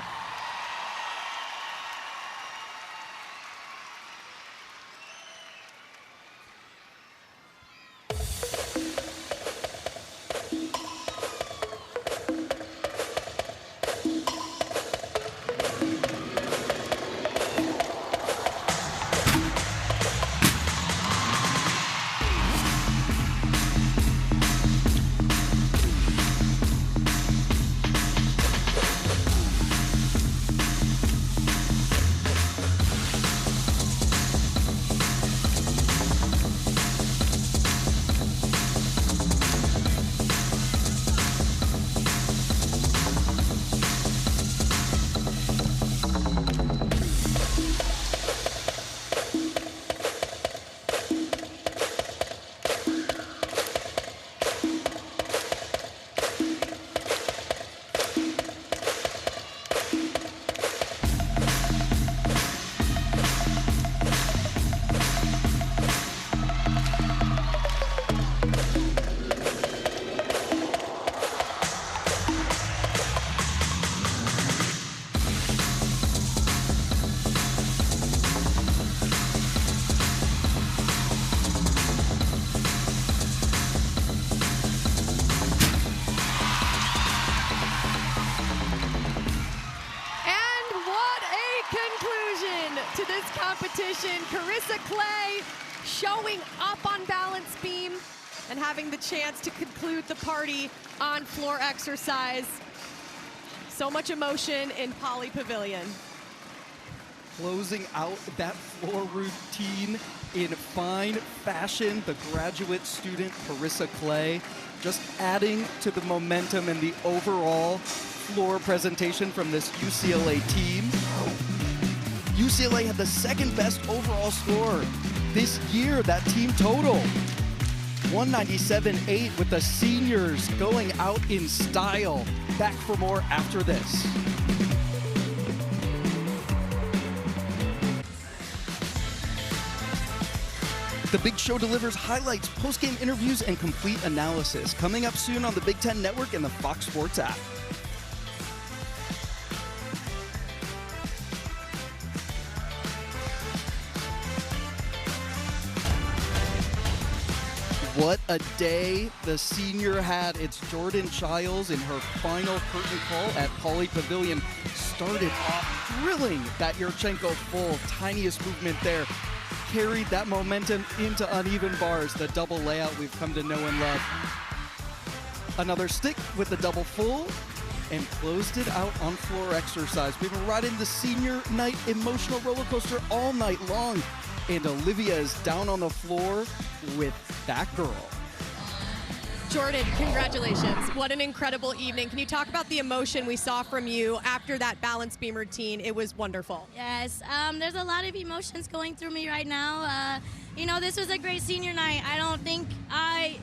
conclusion to this competition. Carissa Clay showing up on balance beam and having the chance to conclude the party on floor exercise. So much emotion in Poly Pavilion. Closing out that floor routine in fine fashion, the graduate student Carissa Clay, just adding to the momentum and the overall floor presentation from this UCLA team. UCLA had the second best overall score this year, that team total. 197.8 with the seniors going out in style. Back for more after this. The Big Show delivers highlights, post-game interviews, and complete analysis. Coming up soon on the Big Ten Network and the Fox Sports app. What a day the senior had. It's Jordan Childs in her final curtain call at Poly Pavilion. Started off drilling that Yurchenko full, tiniest movement there. Carried that momentum into uneven bars, the double layout we've come to know and love. Another stick with the double full, and closed it out on floor exercise. We've been riding the senior night emotional roller coaster all night long, and Olivia is down on the floor with that girl. Jordan, congratulations. What an incredible evening. Can you talk about the emotion we saw from you after that balance beam routine? It was wonderful. Yes, there's a lot of emotions going through me right now. You know, this was a great senior night. I don't think I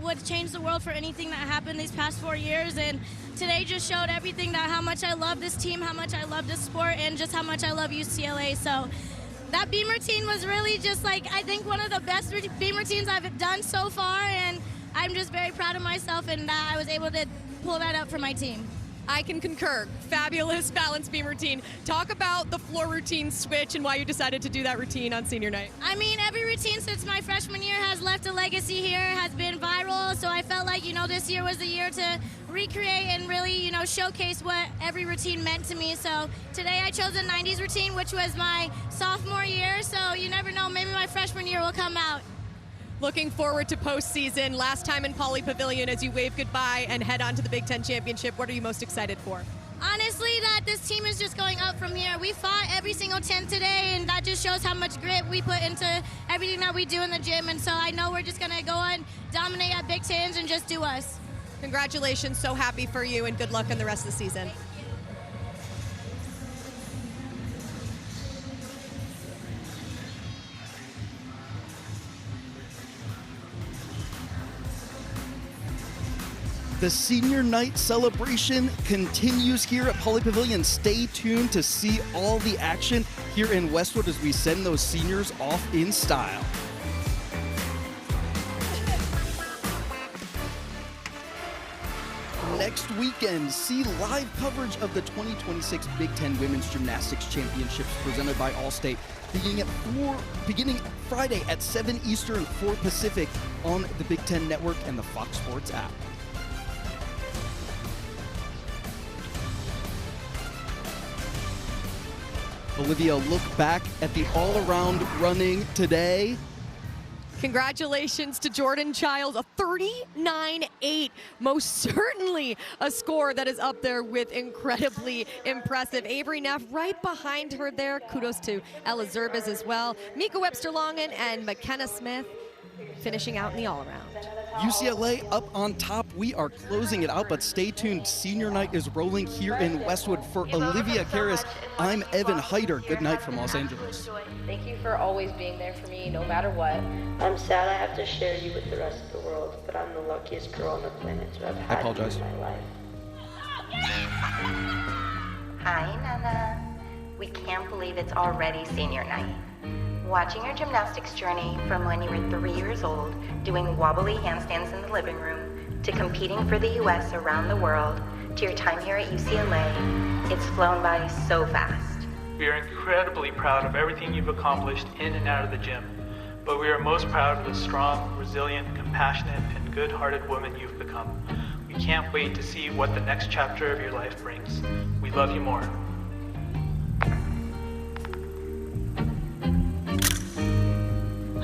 would change the world for anything that happened these past 4 years, and today just showed everything, that how much I love this team, how much I love this sport, and just how much I love UCLA. So that beam routine was really just like, I think, one of the best beam routines I've done so far, and I'm just very proud of myself and that I was able to pull that up for my team. I can concur. Fabulous balance beam routine. Talk about the floor routine switch and why you decided to do that routine on senior night. I mean, every routine since my freshman year has left a legacy here, has been viral, so I felt like, you know, this year was the year to recreate and really, you know, showcase what every routine meant to me. So today I chose a 90s routine, which was my sophomore year, so you never know, maybe my freshman year will come out. Looking forward to postseason. Last time in Poly Pavilion as you wave goodbye and head on to the Big Ten Championship. What are you most excited for? Honestly, that this team is just going up from here. We fought every single 10 today, and that just shows how much grit we put into everything that we do in the gym. And so I know we're just going to go and dominate at Big Tens and just do us. Congratulations. So happy for you, and good luck in the rest of the season. The senior night celebration continues here at Poly Pavilion. Stay tuned to see all the action here in Westwood as we send those seniors off in style. Next weekend, see live coverage of the 2026 Big Ten Women's Gymnastics Championships presented by Allstate, beginning Friday at 7 Eastern, 4 Pacific on the Big Ten Network and the Fox Sports app. Olivia, look back at the all-around running today. Congratulations to Jordan Childs, a 39.8. Most certainly a score that is up there with incredibly impressive. Avery Neff right behind her there. Kudos to Ella Zerbas as well. Mika Webster-Longen and McKenna Smith finishing out in the all-around. UCLA up on top. We are closing it out, but stay tuned. Senior night is rolling here in Westwood. For Olivia Karras, I'm Evan Heider. Good night from Los Angeles. Thank you for always being there for me, no matter what. I'm sad I have to share you with the rest of the world, but I'm the luckiest girl on the planet to have had you in my life. Hi, Nana. We can't believe it's already senior night. Watching your gymnastics journey from when you were 3 years old, doing wobbly handstands in the living room, to competing for the US around the world, to your time here at UCLA, it's flown by so fast. We are incredibly proud of everything you've accomplished in and out of the gym, but we are most proud of the strong, resilient, compassionate, and good-hearted woman you've become. We can't wait to see what the next chapter of your life brings. We love you more.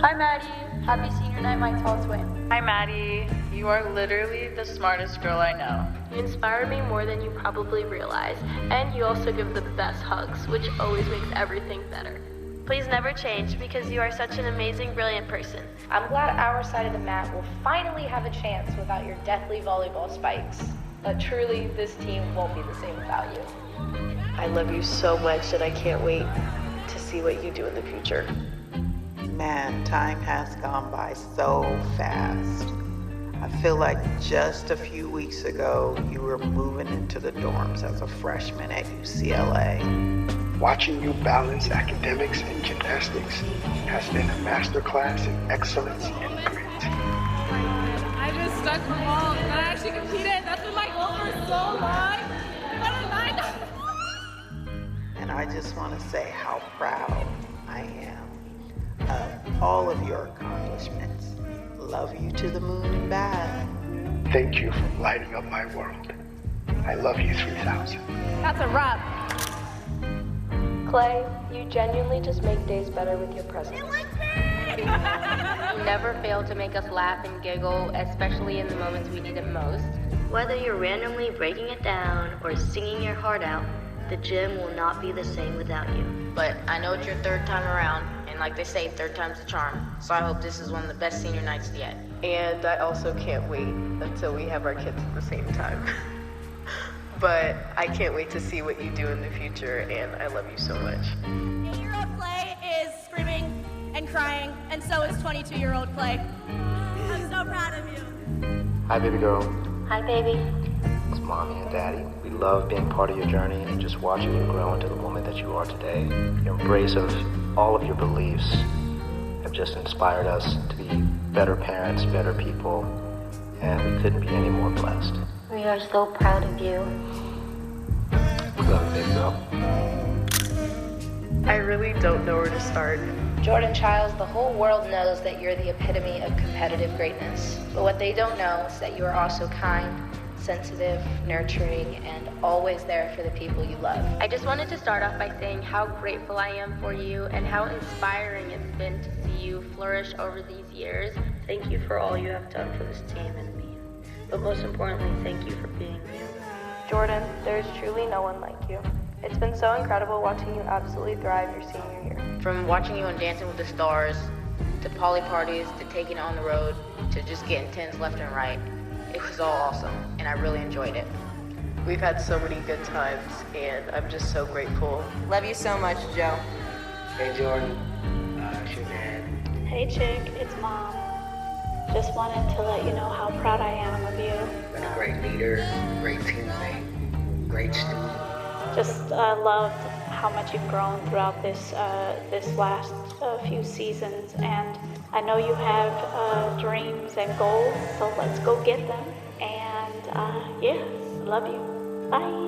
Hi, Maddie. Happy senior night, my tall twin. Hi, Maddie. You are literally the smartest girl I know. You inspire me more than you probably realize, and you also give the best hugs, which always makes everything better. Please never change, because you are such an amazing, brilliant person. I'm glad our side of the mat will finally have a chance without your deathly volleyball spikes. But truly, this team won't be the same without you. I love you so much that I can't wait to see what you do in the future. Man, time has gone by so fast. I feel like just a few weeks ago, you were moving into the dorms as a freshman at UCLA. Watching you balance academics and gymnastics has been a masterclass in excellence and grit. I just stuck the ball and I actually competed. That's been my goal for so long. And I just want to say how proud I am of all of your accomplishments. Love you to the moon and back. Thank you for lighting up my world. I love you 3000. That's a wrap. Clay, you genuinely just make days better with your presence. You never fail to make us laugh and giggle, especially in the moments we need it most. Whether you're randomly breaking it down or singing your heart out, the gym will not be the same without you. But I know it's your third time around, and like they say, third time's the charm. So I hope this is one of the best senior nights yet. And I also can't wait until we have our kids at the same time. But I can't wait to see what you do in the future, and I love you so much. 8-year-old Clay is screaming and crying, and so is 22-year-old Clay. I'm so proud of you. Hi, baby girl. Hi, baby. It's mommy and daddy. We love being part of your journey and just watching you grow into the woman that you are today. Your embrace of all of your beliefs have just inspired us to be better parents, better people, and we couldn't be any more blessed. We are so proud of you. Love you, baby girl. I really don't know where to start. Jordan Childs, the whole world knows that you're the epitome of competitive greatness. But what they don't know is that you are also kind, sensitive, nurturing, and always there for the people you love. I just wanted to start off by saying how grateful I am for you and how inspiring it's been to see you flourish over these years. Thank you for all you have done for this team and me. But most importantly, thank you for being you. Jordan, there's truly no one like you. It's been so incredible watching you absolutely thrive your senior year. From watching you on Dancing with the Stars, to poly parties, to taking it on the road, to just getting tens left and right. It was all awesome, and I really enjoyed it. We've had so many good times, and I'm just so grateful. Love you so much, Joe. Hey, Jordan. It's your dad. Hey, Chick. It's Mom. Just wanted to let you know how proud I am of you. Been a great leader, great teammate, great student. Just loved how much you've grown throughout this last few seasons, and I know you have dreams and goals, so let's go get them. And yeah, love you. Bye.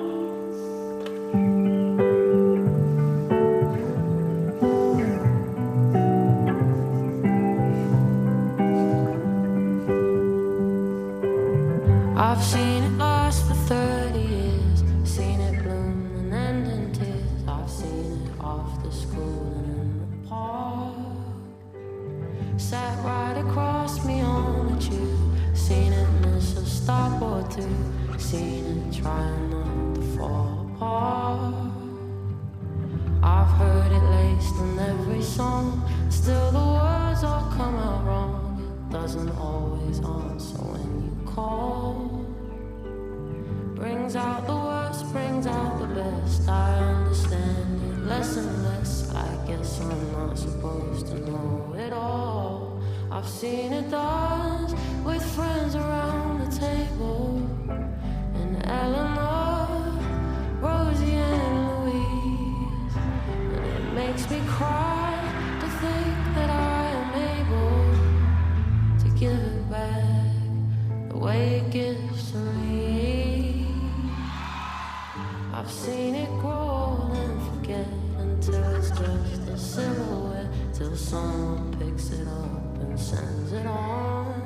I've seen it last for 30 years, seen it bloom and end in tears. I've seen it after school and in the park. Sat right across me on the tube, seen it miss a stop or two, seen it trying not to fall apart. I've heard it laced in every song, still the words all come out wrong. It doesn't always answer when you call. Brings out the worst, brings out the best. I understand it less and less. I guess I'm not supposed to know it all. I've seen it dance with friends around the table, and Eleanor, Rosie and Louise. And it makes me cry to think that I am able to give it back the way it gives to me. I've seen it grow and forget until it's just a silhouette, till someone picks it up and sends it on.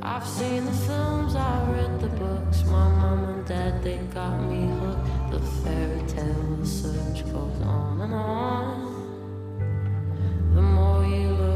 I've seen the films, I've read the books. My mom and dad, they got me hooked. The fairy tale, the search goes on and on. The more you look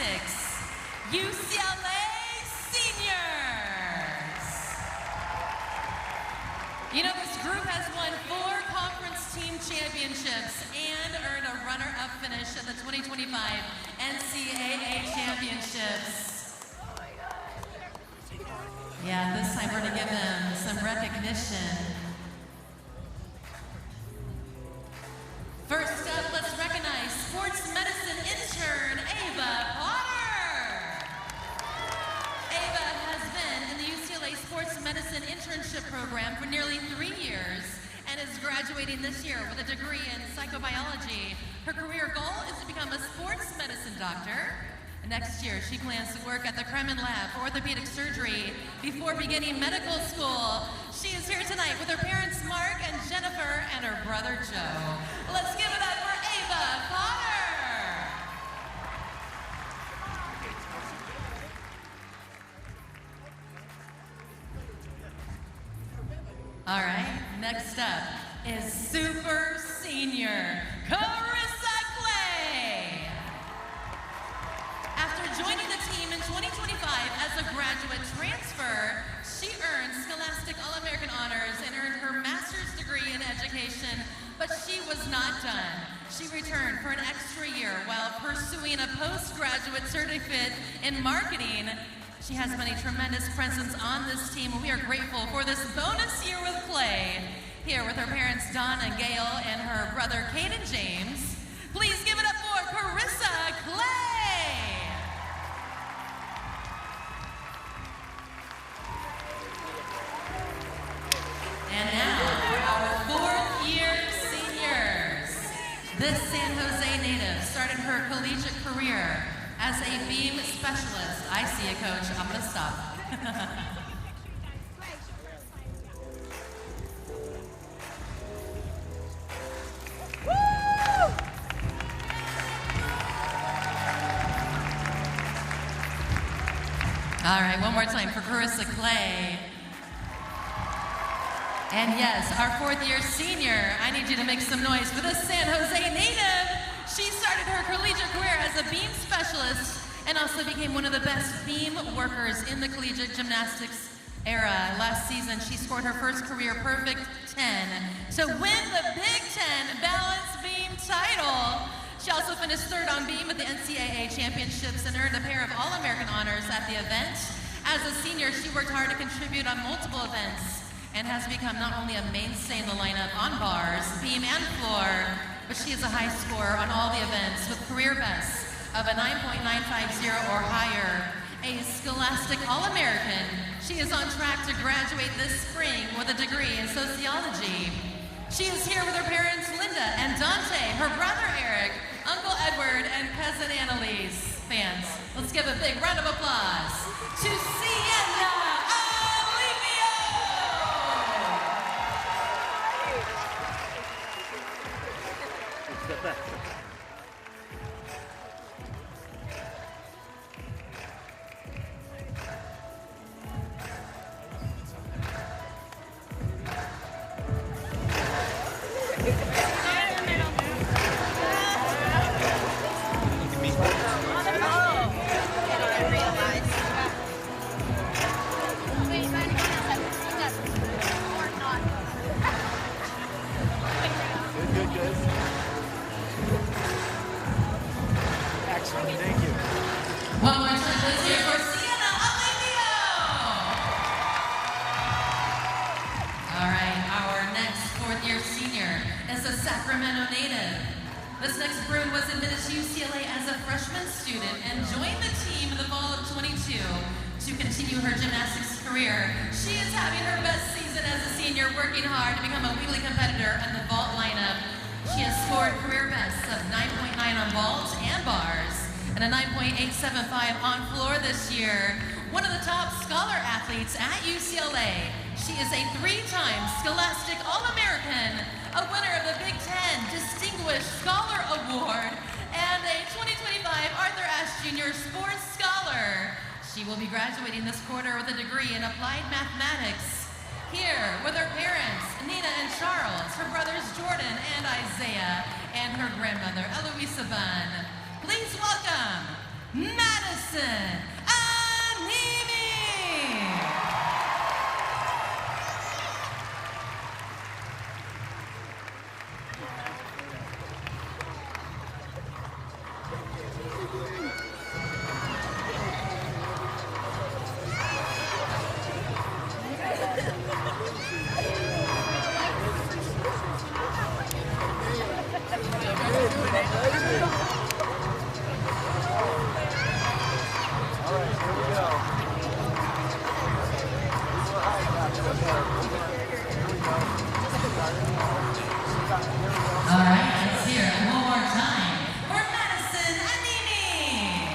gymnastics, UCLA seniors. You know, this group has won 4 conference team championships and earned a runner-up finish at the 2025 NCAA championships. Yeah, this time we're gonna give them some recognition. First up, let's recognize sports medicine intern, Ava Potter. Ava has been in the UCLA Sports Medicine Internship Program for nearly 3 years and is graduating this year with a degree in psychobiology. Her career goal is to become a sports medicine doctor. Next year, she plans to work at the Kremen Lab for orthopedic surgery before beginning medical school. She is here tonight with her parents, Mark and Jennifer, and her brother, Joe. Let's give it up for Ava Potter. All right, next up is super senior Carissa Clay. After joining the team in 2025 as a graduate transfer, she earned Scholastic All-American honors and earned her master's degree in education, but she was not done. She returned for an extra year while pursuing a postgraduate certificate in marketing. She has been a tremendous presence on this team, and we are grateful for this bonus year with Clay. Here with her parents, Don and Gail, and her brother, Caden James. Please give it up for Carissa Clay. And now for our 4th-year seniors. This San Jose native started her collegiate career as a beam specialist. I see it, Coach. I'm going to stop. All right, one more time for Carissa Clay. And yes, our 4th-year senior, I need you to make some noise for this San Jose native. She started her collegiate career as a beam specialist and also became one of the best beam workers in the collegiate gymnastics era. Last season, she scored her first career perfect 10 to win the Big Ten balance beam title. She also finished 3rd on beam at the NCAA championships and earned a pair of All-American honors at the event. As a senior, she worked hard to contribute on multiple events and has become not only a mainstay in the lineup on bars, beam, and floor, but she is a high scorer on all the events with career bests of a 9.950 or higher, a Scholastic All-American. She is on track to graduate this spring with a degree in sociology. She is here with her parents, Linda and Dante, her brother, Eric, Uncle Edward, and cousin Annalise. Fans, let's give a big round of applause to Sienna Alivio! Excellent, thank you. One more time, let's hear for Sienna Alivio! All right, our next 4th-year senior is a Sacramento native. This next brood was admitted to UCLA as a freshman student and joined the team in the fall of 22 to continue her gymnastics career. She is having her best season as a senior, working hard to become a weekly competitor in the vault lineup. She has scored career bests of 9.9 on vault and bars, and a 9.875 on floor this year. One of the top scholar athletes at UCLA. She is a 3-time Scholastic All-American, a winner of the Big Ten Distinguished Scholar Award, and a 2025 Arthur Ashe Jr. Sports Scholar. She will be graduating this quarter with a degree in Applied Mathematics. Here with her parents, Nina and Charles, her brothers Jordan and Isaiah, and her grandmother, Eloisa Bunn. Please welcome Madeline Madison Animi. All right, let's hear it one more time for Madison Animi.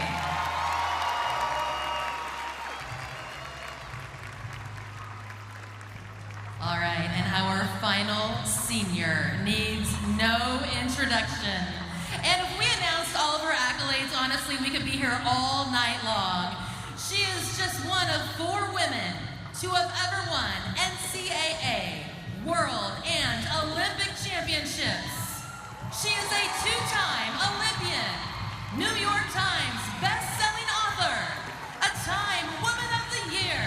All right, and our final senior needs no introduction. And if we announced all of her accolades, honestly, we could be here all night long. She is just one of 4 women to have ever won NCAA, World, and Olympic championships. She is a 2-time Olympian, New York Times best-selling author, a Time Woman of the Year,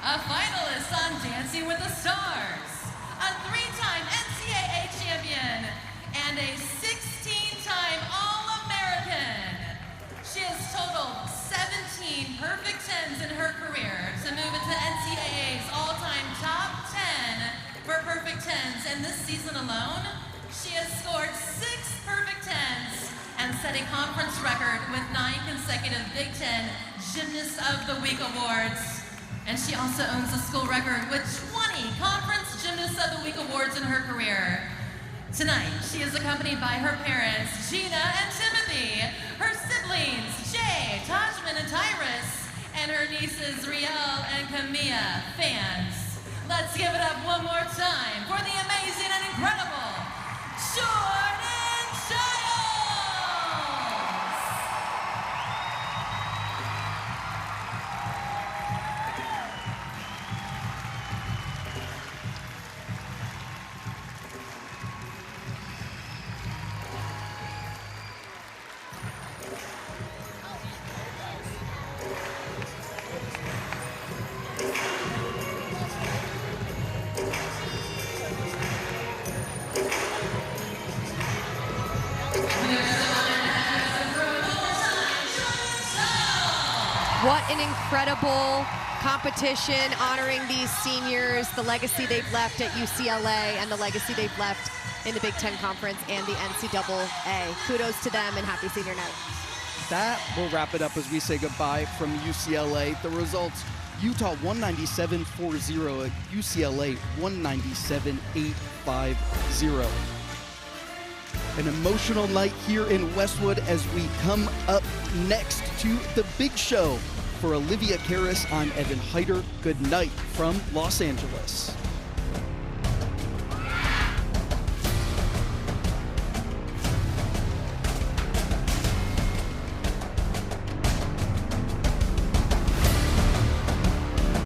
a finalist on Dancing with the Stars, a 3-time NCAA champion, and a 16-time All-American. She has totaled 17 perfect 10s in her career to move into NCAA's all-time top 10 for perfect 10s, and this season alone, she has scored 6 perfect 10s and set a conference record with 9 consecutive Big Ten Gymnast of the Week awards. And she also owns a school record with 20 Conference Gymnast of the Week awards in her career. Tonight, she is accompanied by her parents, Gina and Timothy, her siblings, Jay, Tajman, and Tyrus, and her nieces, Riel and Camilla. Fans, let's give it up one more time for the amazing and incredible Jordan Childs! What an incredible competition honoring these seniors, the legacy they've left at UCLA and the legacy they've left in the Big Ten Conference and the NCAA. Kudos to them and happy senior night. That will wrap it up as we say goodbye from UCLA. The results, Utah 197.40 at UCLA 197.850. An emotional night here in Westwood as we come up next to the big show. For Olivia Karras, I'm Evan Heider. Good night from Los Angeles.